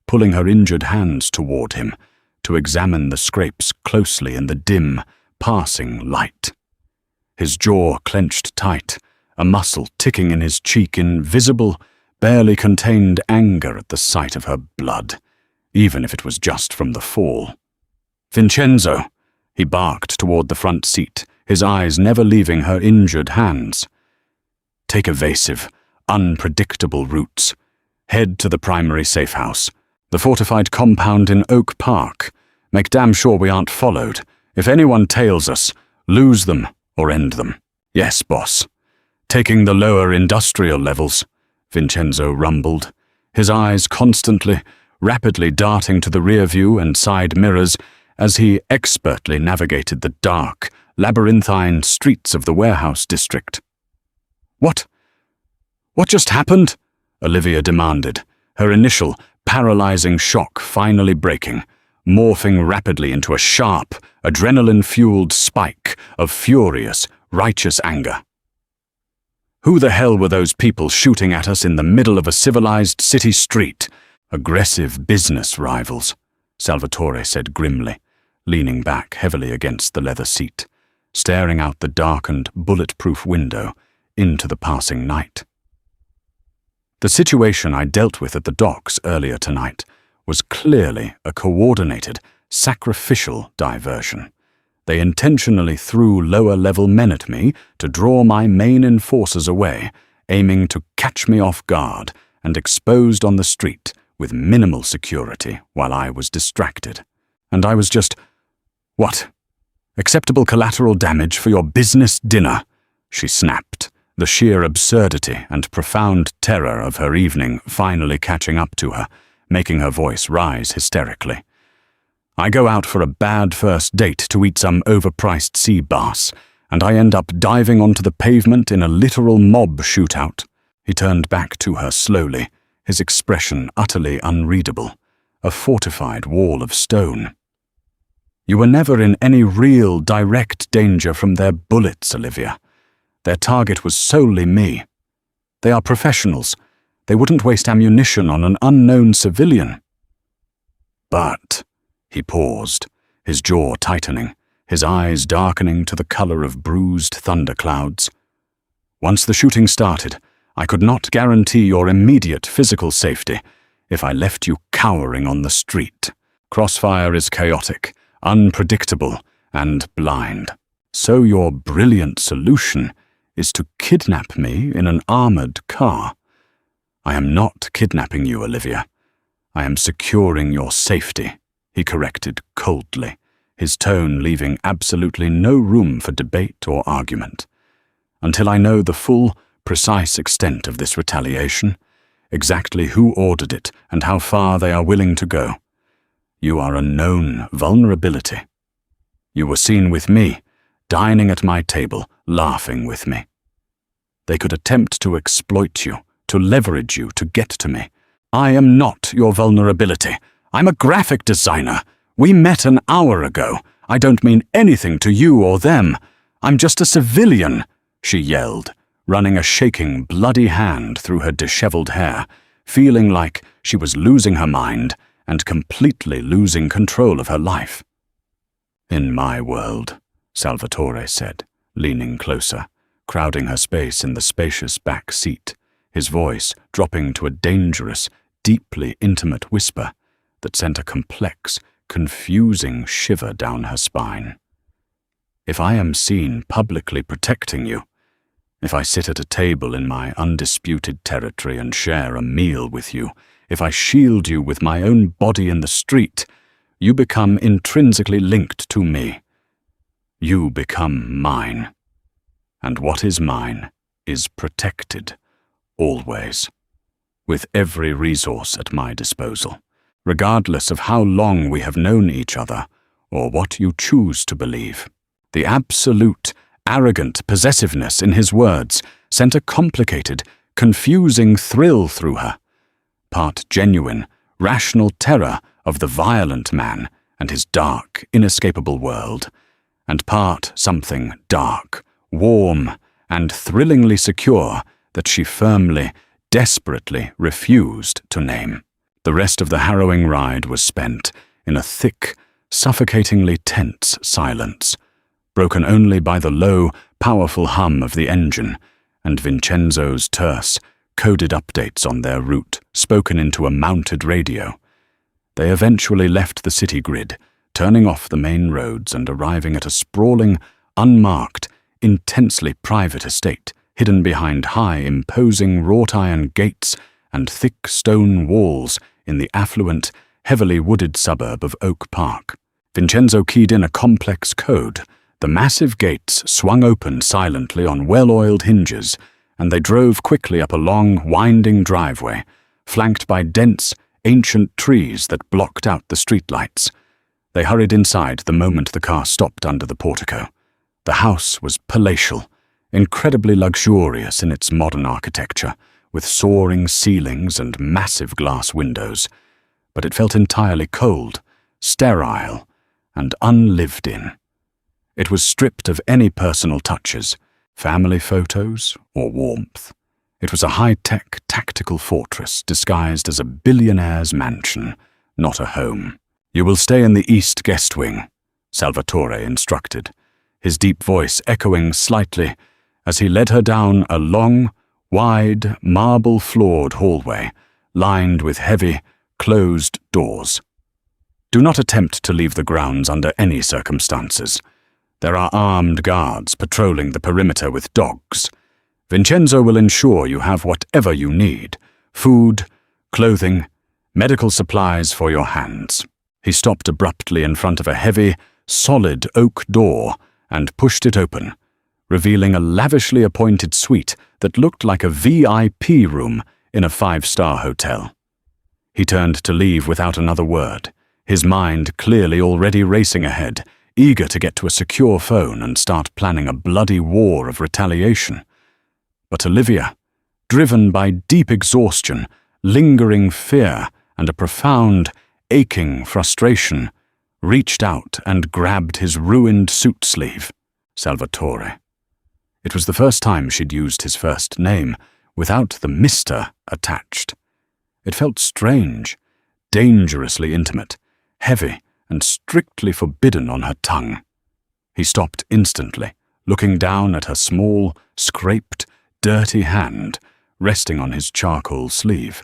pulling her injured hands toward him to examine the scrapes closely in the dim, passing light. His jaw clenched tight, a muscle ticking in his cheek in visible, barely contained anger at the sight of her blood, even if it was just from the fall. "Vincenzo!" He barked toward the front seat, his eyes never leaving her injured hands. "Take evasive, unpredictable routes. Head to the primary safe house, the fortified compound in Oak Park. Make damn sure we aren't followed. If anyone tails us, lose them or end them." "Yes, boss." "Taking the lower industrial levels," Vincenzo rumbled, his eyes constantly, rapidly darting to the rear view and side mirrors as he expertly navigated the dark, labyrinthine streets of the warehouse district. What just happened?" Olivia demanded, her initial, paralyzing shock finally breaking, morphing rapidly into a sharp, adrenaline-fueled spike of furious, righteous anger. "Who the hell were those people shooting at us in the middle of a civilized city street? Aggressive business rivals," Salvatore said grimly, leaning back heavily against the leather seat, staring out the darkened, bulletproof window into the passing night. The situation I dealt with at the docks earlier tonight was clearly a coordinated, sacrificial diversion. They intentionally threw lower-level men at me to draw my main enforcers away, aiming to catch me off guard and exposed on the street with minimal security while I was distracted. And I was just, "What? Acceptable collateral damage for your business dinner?" she snapped, the sheer absurdity and profound terror of her evening finally catching up to her, making her voice rise hysterically. "I go out for a bad first date to eat some overpriced sea bass, and I end up diving onto the pavement in a literal mob shootout." He turned back to her slowly, his expression utterly unreadable, a fortified wall of stone. "You were never in any real, direct danger from their bullets, Olivia. Their target was solely me. They are professionals. They wouldn't waste ammunition on an unknown civilian." "But," he paused, his jaw tightening, his eyes darkening to the color of bruised thunderclouds. "Once the shooting started, I could not guarantee your immediate physical safety if I left you cowering on the street. Crossfire is chaotic, unpredictable, and blind. So your brilliant solution is to kidnap me in an armored car. I am not kidnapping you, Olivia. I am securing your safety," he corrected coldly, his tone leaving absolutely no room for debate or argument. "Until I know the full, precise extent of this retaliation, exactly who ordered it and how far they are willing to go. You are a known vulnerability. You were seen with me, dining at my table, laughing with me. They could attempt to exploit you, to leverage you to get to me. I am not your vulnerability. I'm a graphic designer. We met an hour ago. I don't mean anything to you or them. I'm just a civilian," she yelled, running a shaking, bloody hand through her disheveled hair, feeling like she was losing her mind and completely losing control of her life. "In my world," Salvatore said, leaning closer, crowding her space in the spacious back seat, his voice dropping to a dangerous, deeply intimate whisper that sent a complex, confusing shiver down her spine. "If I am seen publicly protecting you, if I sit at a table in my undisputed territory and share a meal with you, if I shield you with my own body in the street, you become intrinsically linked to me. You become mine. And what is mine is protected, always, with every resource at my disposal, regardless of how long we have known each other or what you choose to believe." The absolute, arrogant possessiveness in his words sent a complicated, confusing thrill through her, part genuine, rational terror of the violent man and his dark, inescapable world, and part something dark, warm, and thrillingly secure that she firmly, desperately refused to name. The rest of the harrowing ride was spent in a thick, suffocatingly tense silence, broken only by the low, powerful hum of the engine and Vincenzo's terse, coded updates on their route spoken into a mounted radio. They eventually left the city grid, turning off the main roads and arriving at a sprawling, unmarked, intensely private estate hidden behind high, imposing wrought-iron gates and thick stone walls in the affluent, heavily wooded suburb of Oak Park. Vincenzo keyed in a complex code. The massive gates swung open silently on well-oiled hinges, and they drove quickly up a long, winding driveway, flanked by dense, ancient trees that blocked out the streetlights. They hurried inside the moment the car stopped under the portico. The house was palatial, incredibly luxurious in its modern architecture, with soaring ceilings and massive glass windows. But it felt entirely cold, sterile, and unlived in. It was stripped of any personal touches, family photos, or warmth. It was a high-tech, tactical fortress disguised as a billionaire's mansion, not a home. "You will stay in the east guest wing," Salvatore instructed, his deep voice echoing slightly as he led her down a long, wide, marble-floored hallway lined with heavy, closed doors. "Do not attempt to leave the grounds under any circumstances. There are armed guards patrolling the perimeter with dogs. Vincenzo will ensure you have whatever you need: food, clothing, medical supplies for your hands." He stopped abruptly in front of a heavy, solid oak door and pushed it open, revealing a lavishly appointed suite that looked like a VIP room in a five-star hotel. He turned to leave without another word, his mind clearly already racing ahead, eager to get to a secure phone and start planning a bloody war of retaliation. But Olivia, driven by deep exhaustion, lingering fear, and a profound, aching frustration, reached out and grabbed his ruined suit sleeve. Salvatore. It was the first time she'd used his first name without the Mr. attached. It felt strange, dangerously intimate, heavy, and strictly forbidden on her tongue. He stopped instantly, looking down at her small, scraped, dirty hand resting on his charcoal sleeve,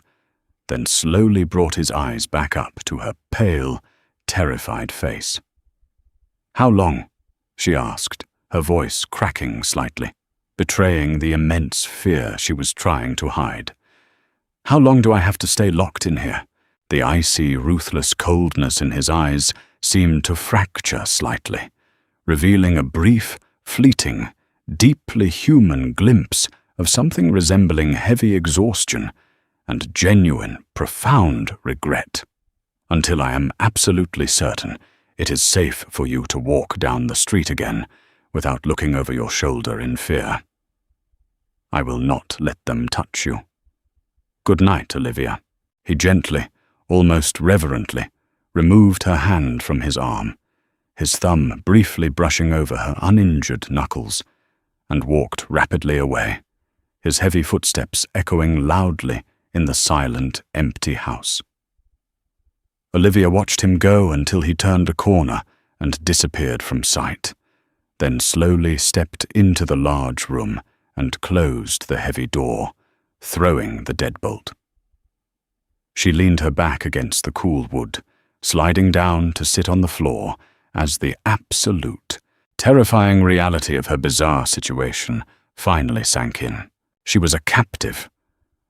then slowly brought his eyes back up to her pale, terrified face. "How long?" she asked, her voice cracking slightly, betraying the immense fear she was trying to hide. "How long do I have to stay locked in here?" The icy, ruthless coldness in his eyes seemed to fracture slightly, revealing a brief, fleeting, deeply human glimpse of something resembling heavy exhaustion and genuine, profound regret. "Until I am absolutely certain it is safe for you to walk down the street again without looking over your shoulder in fear. I will not let them touch you. Good night, Olivia." He gently, almost reverently, removed her hand from his arm, his thumb briefly brushing over her uninjured knuckles, and walked rapidly away, his heavy footsteps echoing loudly in the silent, empty house. Olivia watched him go until he turned a corner and disappeared from sight, then slowly stepped into the large room and closed the heavy door, throwing the deadbolt. She leaned her back against the cool wood, sliding down to sit on the floor as the absolute, terrifying reality of her bizarre situation finally sank in. She was a captive,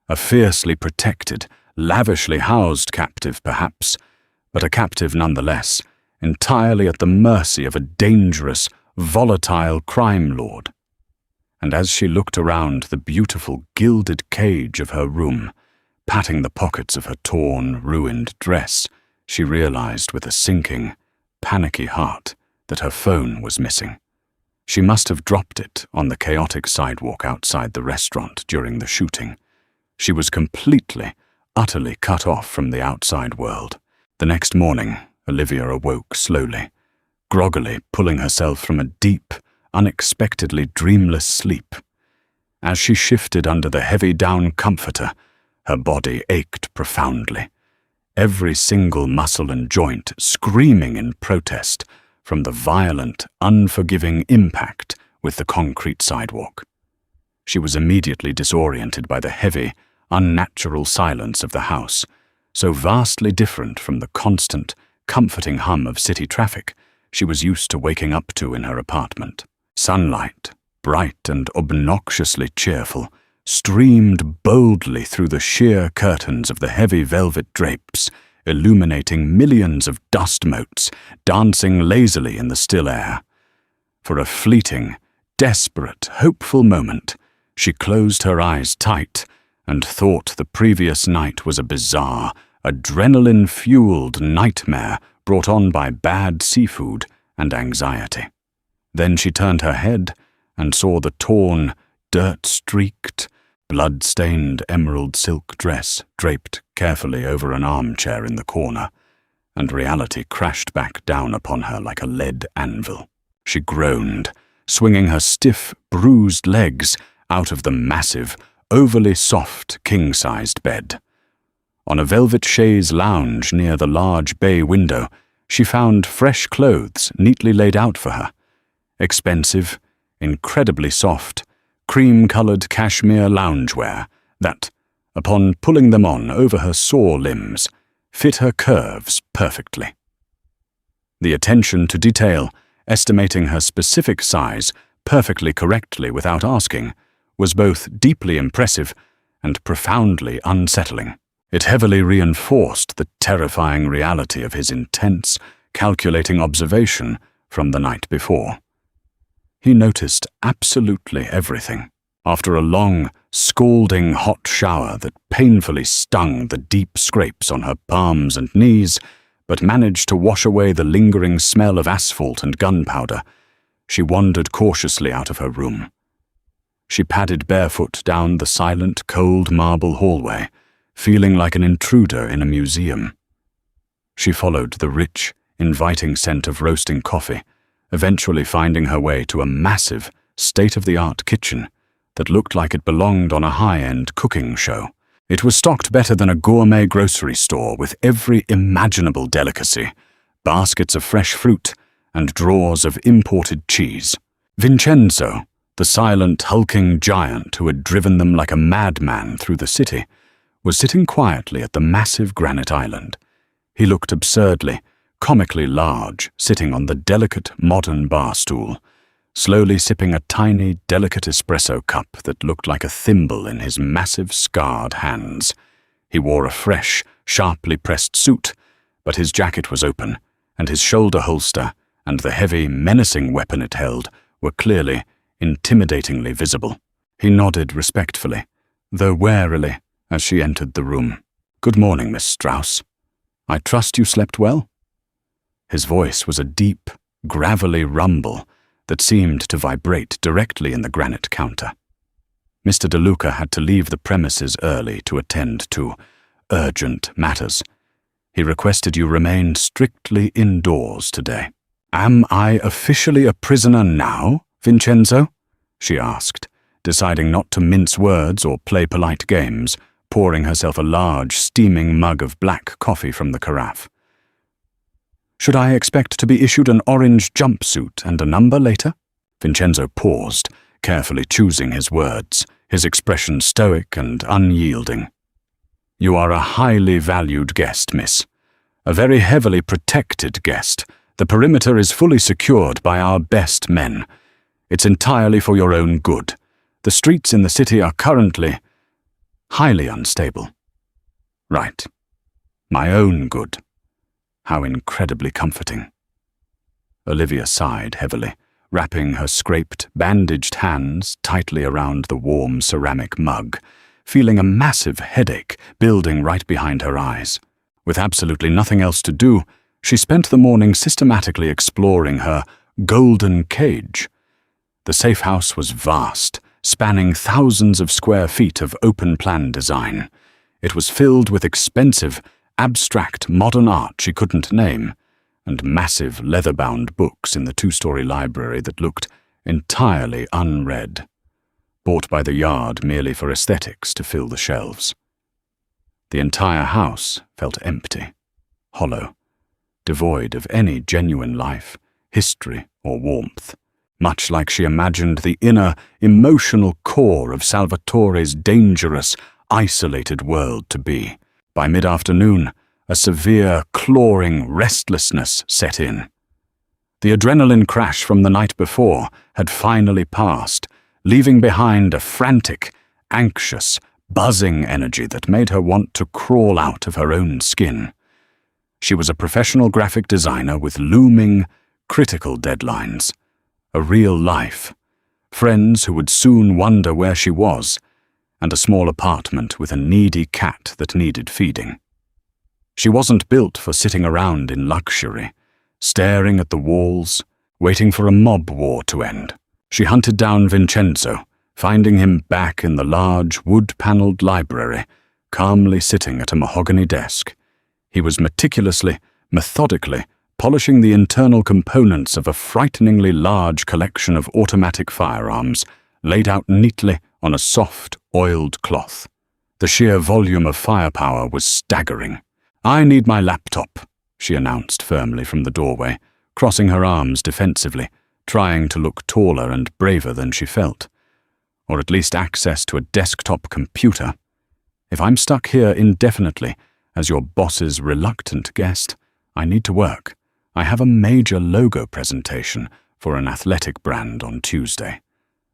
a fiercely protected, lavishly housed captive perhaps, but a captive nonetheless, entirely at the mercy of a dangerous, volatile crime lord. And as she looked around the beautiful gilded cage of her room, patting the pockets of her torn, ruined dress, she realized with a sinking, panicky heart that her phone was missing. She must have dropped it on the chaotic sidewalk outside the restaurant during the shooting. She was completely, utterly cut off from the outside world. The next morning, Olivia awoke slowly, groggily pulling herself from a deep, unexpectedly dreamless sleep. As she shifted under the heavy down comforter, her body ached profoundly, every single muscle and joint screaming in protest from the violent, unforgiving impact with the concrete sidewalk. She was immediately disoriented by the heavy, unnatural silence of the house, so vastly different from the constant, comforting hum of city traffic she was used to waking up to in her apartment. Sunlight, bright and obnoxiously cheerful, streamed boldly through the sheer curtains of the heavy velvet drapes, illuminating millions of dust motes dancing lazily in the still air. For a fleeting, desperate, hopeful moment, she closed her eyes tight and thought the previous night was a bizarre, adrenaline-fueled nightmare brought on by bad seafood and anxiety. Then she turned her head and saw the torn, dirt-streaked, blood-stained emerald silk dress draped carefully over an armchair in the corner, and reality crashed back down upon her like a lead anvil. She groaned, swinging her stiff, bruised legs out of the massive, overly soft, king-sized bed. On a velvet chaise lounge near the large bay window, she found fresh clothes neatly laid out for her. Expensive, incredibly soft, cream-colored cashmere loungewear that, upon pulling them on over her sore limbs, fit her curves perfectly. The attention to detail, estimating her specific size perfectly correctly without asking, was both deeply impressive and profoundly unsettling. It heavily reinforced the terrifying reality of his intense, calculating observation from the night before. He noticed absolutely everything. After a long, scalding hot shower that painfully stung the deep scrapes on her palms and knees, but managed to wash away the lingering smell of asphalt and gunpowder, she wandered cautiously out of her room. She padded barefoot down the silent, cold marble hallway, feeling like an intruder in a museum. She followed the rich, inviting scent of roasting coffee, eventually finding her way to a massive, state-of-the-art kitchen that looked like it belonged on a high-end cooking show. It was stocked better than a gourmet grocery store with every imaginable delicacy, baskets of fresh fruit, and drawers of imported cheese. Vincenzo, the silent, hulking giant who had driven them like a madman through the city, was sitting quietly at the massive granite island. He looked absurdly, comically large, sitting on the delicate, modern bar stool, slowly sipping a tiny, delicate espresso cup that looked like a thimble in his massive, scarred hands. He wore a fresh, sharply pressed suit, but his jacket was open, and his shoulder holster and the heavy, menacing weapon it held were clearly, intimidatingly visible. He nodded respectfully, though warily, as she entered the room. "Good morning, Miss Strauss. I trust you slept well?" His voice was a deep, gravelly rumble that seemed to vibrate directly in the granite counter. Mr. DeLuca had to leave the premises early to attend to urgent matters. He requested you remain strictly indoors today. "Am I officially a prisoner now, Vincenzo?" she asked, deciding not to mince words or play polite games, pouring herself a large, steaming mug of black coffee from the carafe. "Should I expect to be issued an orange jumpsuit and a number later?" Vincenzo paused, carefully choosing his words, his expression stoic and unyielding. "You are a highly valued guest, miss. A very heavily protected guest. The perimeter is fully secured by our best men. It's entirely for your own good. The streets in the city are currently highly unstable." "Right. My own good. How incredibly comforting." Olivia sighed heavily, wrapping her scraped, bandaged hands tightly around the warm ceramic mug, feeling a massive headache building right behind her eyes. With absolutely nothing else to do, she spent the morning systematically exploring her golden cage. The safe house was vast, spanning thousands of square feet of open-plan design. It was filled with expensive, abstract modern art she couldn't name, and massive leather-bound books in the two-story library that looked entirely unread, bought by the yard merely for aesthetics to fill the shelves. The entire house felt empty, hollow, devoid of any genuine life, history, or warmth, much like she imagined the inner, emotional core of Salvatore's dangerous, isolated world to be. By mid-afternoon, a severe, clawing restlessness set in. The adrenaline crash from the night before had finally passed, leaving behind a frantic, anxious, buzzing energy that made her want to crawl out of her own skin. She was a professional graphic designer with looming, critical deadlines, a real life, friends who would soon wonder where she was, and a small apartment with a needy cat that needed feeding. She wasn't built for sitting around in luxury, staring at the walls, waiting for a mob war to end. She hunted down Vincenzo, finding him back in the large, wood-paneled library, calmly sitting at a mahogany desk. He was meticulously, methodically, polishing the internal components of a frighteningly large collection of automatic firearms, laid out neatly on a soft, oiled cloth. The sheer volume of firepower was staggering. "I need my laptop," she announced firmly from the doorway, crossing her arms defensively, trying to look taller and braver than she felt. Or at least access to a desktop computer. "If I'm stuck here indefinitely, as your boss's reluctant guest, I need to work. I have a major logo presentation for an athletic brand on Tuesday.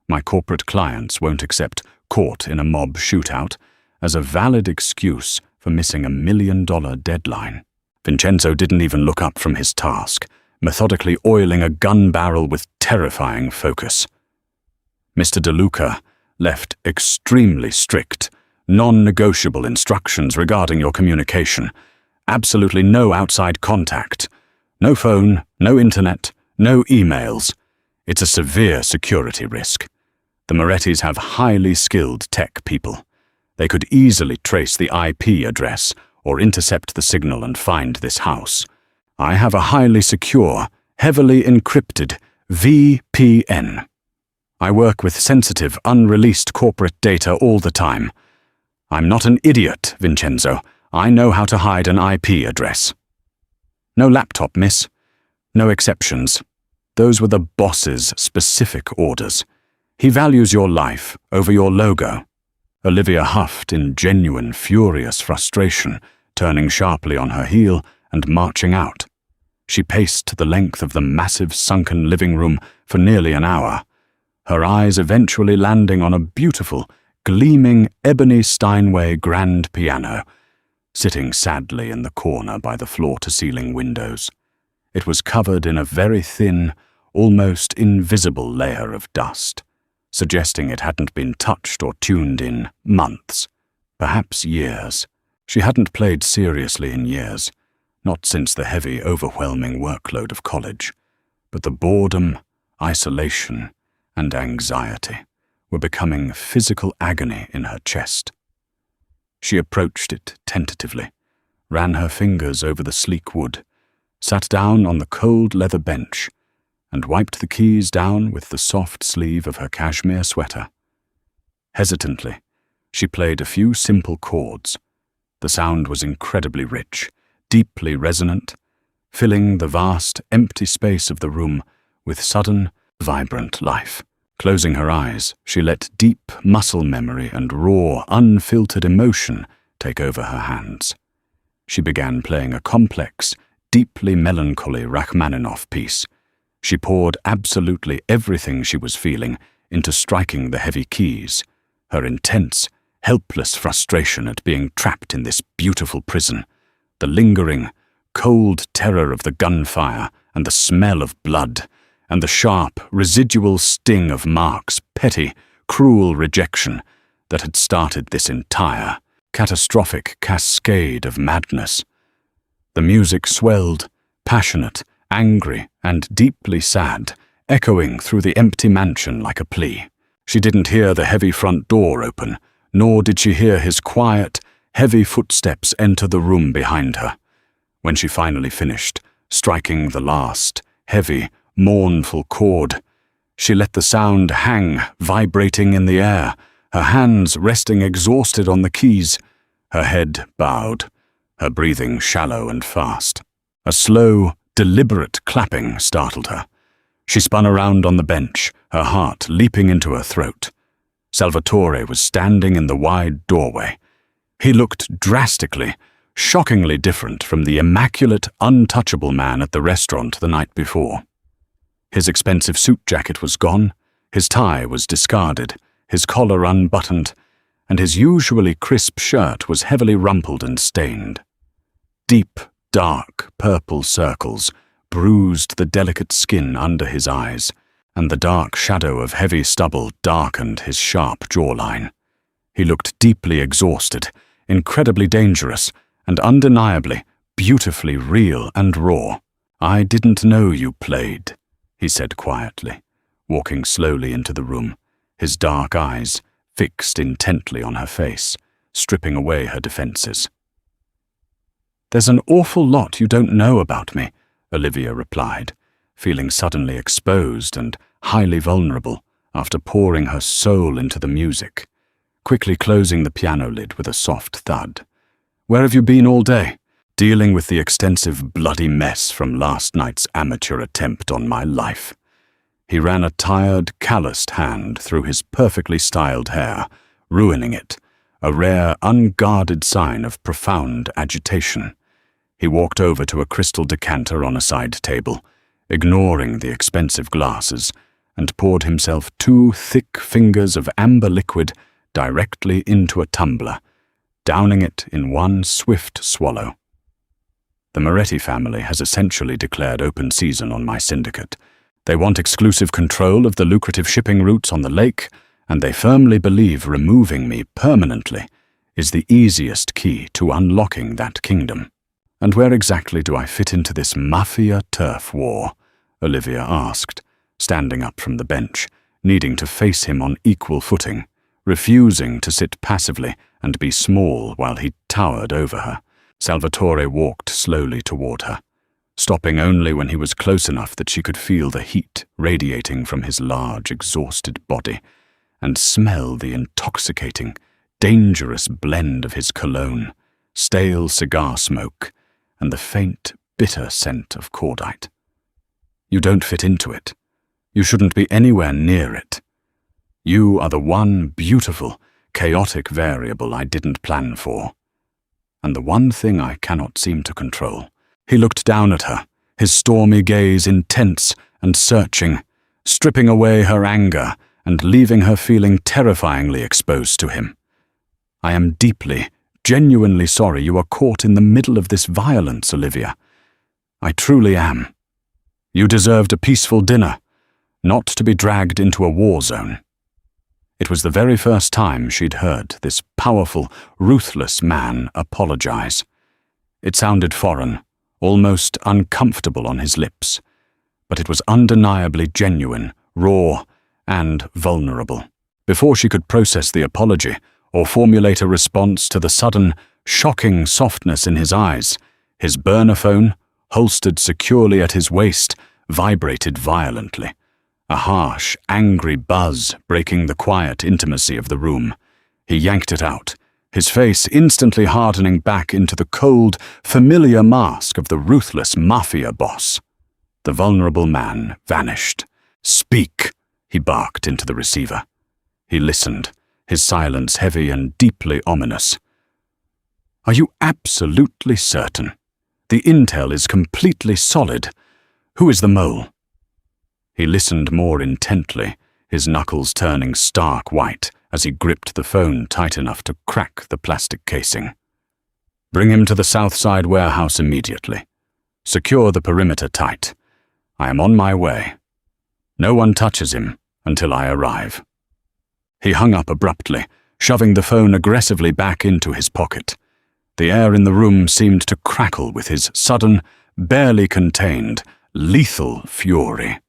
My corporate clients won't accept caught in a mob shootout as a valid excuse for missing $1 million deadline." Vincenzo didn't even look up from his task, methodically oiling a gun barrel with terrifying focus. Mr. DeLuca left extremely strict, non-negotiable instructions regarding your communication. Absolutely no outside contact. No phone, no internet, no emails. It's a severe security risk. The Morettis have highly skilled tech people. They could easily trace the IP address or intercept the signal and find this house. I have a highly secure, heavily encrypted VPN. I work with sensitive, unreleased corporate data all the time. I'm not an idiot, Vincenzo. I know how to hide an IP address. No laptop, miss. No exceptions. Those were the boss's specific orders. He values your life over your logo. Olivia huffed in genuine, furious frustration, turning sharply on her heel and marching out. She paced the length of the massive sunken living room for nearly an hour, her eyes eventually landing on a beautiful, gleaming ebony Steinway grand piano, sitting sadly in the corner by the floor-to-ceiling windows. It was covered in a very thin, almost invisible layer of dust, suggesting it hadn't been touched or tuned in months, perhaps years. She hadn't played seriously in years, not since the heavy, overwhelming workload of college, but the boredom, isolation, and anxiety were becoming physical agony in her chest. She approached it tentatively, ran her fingers over the sleek wood, sat down on the cold leather bench, and wiped the keys down with the soft sleeve of her cashmere sweater. Hesitantly, she played a few simple chords. The sound was incredibly rich, deeply resonant, filling the vast, empty space of the room with sudden, vibrant life. Closing her eyes, she let deep muscle memory and raw, unfiltered emotion take over her hands. She began playing a complex, deeply melancholy Rachmaninoff piece. She poured absolutely everything she was feeling into striking the heavy keys, her intense, helpless frustration at being trapped in this beautiful prison, the lingering, cold terror of the gunfire and the smell of blood, and the sharp, residual sting of Mark's petty, cruel rejection that had started this entire, catastrophic cascade of madness. The music swelled, passionate, angry, and deeply sad, echoing through the empty mansion like a plea. She didn't hear the heavy front door open, nor did she hear his quiet, heavy footsteps enter the room behind her. When she finally finished, striking the last, heavy, mournful chord. She let the sound hang, vibrating in the air, her hands resting exhausted on the keys, her head bowed, her breathing shallow and fast. A slow, deliberate clapping startled her. She spun around on the bench, her heart leaping into her throat. Salvatore was standing in the wide doorway. He looked drastically, shockingly different from the immaculate, untouchable man at the restaurant the night before. His expensive suit jacket was gone, his tie was discarded, his collar unbuttoned, and his usually crisp shirt was heavily rumpled and stained. Deep, dark, purple circles bruised the delicate skin under his eyes, and the dark shadow of heavy stubble darkened his sharp jawline. He looked deeply exhausted, incredibly dangerous, and undeniably, beautifully real and raw. "I didn't know you played," he said quietly, walking slowly into the room, his dark eyes fixed intently on her face, stripping away her defenses. "There's an awful lot you don't know about me," Olivia replied, feeling suddenly exposed and highly vulnerable after pouring her soul into the music, quickly closing the piano lid with a soft thud. "Where have you been all day?" "Dealing with the extensive bloody mess from last night's amateur attempt on my life." He ran a tired, calloused hand through his perfectly styled hair, ruining it, a rare, unguarded sign of profound agitation. He walked over to a crystal decanter on a side table, ignoring the expensive glasses, and poured himself 2 thick fingers of amber liquid directly into a tumbler, downing it in one swift swallow. "The Moretti family has essentially declared open season on my syndicate. They want exclusive control of the lucrative shipping routes on the lake, and they firmly believe removing me permanently is the easiest key to unlocking that kingdom." "And where exactly do I fit into this Mafia turf war?" Olivia asked, standing up from the bench, needing to face him on equal footing, refusing to sit passively and be small while he towered over her. Salvatore walked slowly toward her, stopping only when he was close enough that she could feel the heat radiating from his large, exhausted body and smell the intoxicating, dangerous blend of his cologne, stale cigar smoke, and the faint, bitter scent of cordite. "You don't fit into it. You shouldn't be anywhere near it. You are the one beautiful, chaotic variable I didn't plan for, and the one thing I cannot seem to control." He looked down at her, his stormy gaze intense and searching, stripping away her anger and leaving her feeling terrifyingly exposed to him. "I am deeply, genuinely sorry you are caught in the middle of this violence, Olivia. I truly am. You deserved a peaceful dinner, not to be dragged into a war zone." It was the very first time she'd heard this powerful, ruthless man apologize. It sounded foreign, almost uncomfortable on his lips, but it was undeniably genuine, raw, and vulnerable. Before she could process the apology or formulate a response to the sudden, shocking softness in his eyes, his burner phone, holstered securely at his waist, vibrated violently, a harsh, angry buzz breaking the quiet intimacy of the room. He yanked it out, his face instantly hardening back into the cold, familiar mask of the ruthless Mafia boss. The vulnerable man vanished. "Speak," he barked into the receiver. He listened, his silence heavy and deeply ominous. "Are you absolutely certain? The intel is completely solid. Who is the mole?" He listened more intently, his knuckles turning stark white as he gripped the phone tight enough to crack the plastic casing. "Bring him to the Southside warehouse immediately. Secure the perimeter tight. I am on my way. No one touches him until I arrive." He hung up abruptly, shoving the phone aggressively back into his pocket. The air in the room seemed to crackle with his sudden, barely contained, lethal fury.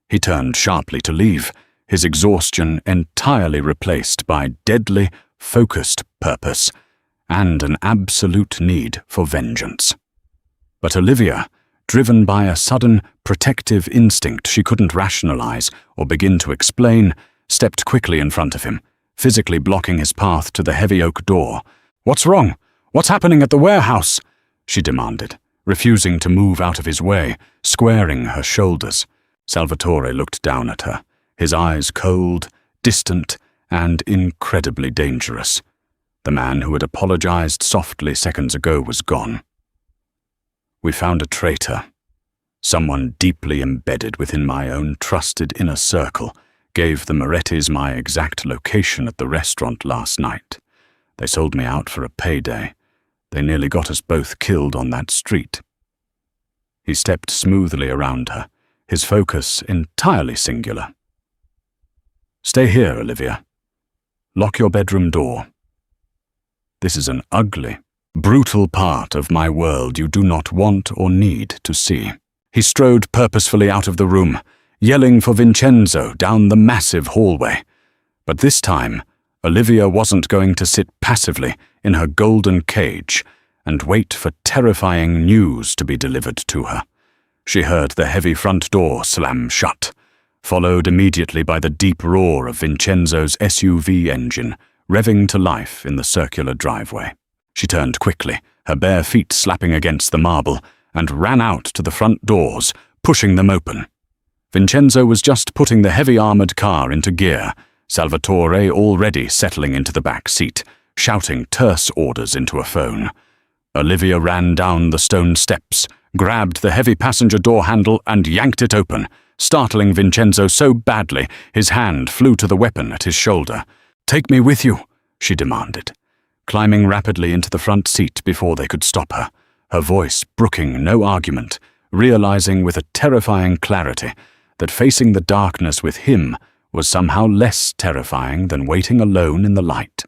He turned sharply to leave, his exhaustion entirely replaced by deadly, focused purpose and an absolute need for vengeance. But Olivia, driven by a sudden protective instinct she couldn't rationalize or begin to explain, stepped quickly in front of him, physically blocking his path to the heavy oak door. "What's wrong? What's happening at the warehouse?" she demanded, refusing to move out of his way, squaring her shoulders. Salvatore looked down at her, his eyes cold, distant, and incredibly dangerous. The man who had apologized softly seconds ago was gone. "We found a traitor. Someone deeply embedded within my own trusted inner circle gave the Morettis my exact location at the restaurant last night. They sold me out for a payday. They nearly got us both killed on that street." He stepped smoothly around her, his focus entirely singular. "Stay here, Olivia. Lock your bedroom door. This is an ugly, brutal part of my world you do not want or need to see." He strode purposefully out of the room, yelling for Vincenzo down the massive hallway. But this time, Olivia wasn't going to sit passively in her golden cage and wait for terrifying news to be delivered to her. She heard the heavy front door slam shut, followed immediately by the deep roar of Vincenzo's SUV engine, revving to life in the circular driveway. She turned quickly, her bare feet slapping against the marble, and ran out to the front doors, pushing them open. Vincenzo was just putting the heavy armored car into gear, Salvatore already settling into the back seat, shouting terse orders into a phone. Olivia ran down the stone steps, grabbed the heavy passenger door handle and yanked it open, startling Vincenzo so badly his hand flew to the weapon at his shoulder. "Take me with you," she demanded, climbing rapidly into the front seat before they could stop her, her voice brooking no argument, realizing with a terrifying clarity that facing the darkness with him was somehow less terrifying than waiting alone in the light.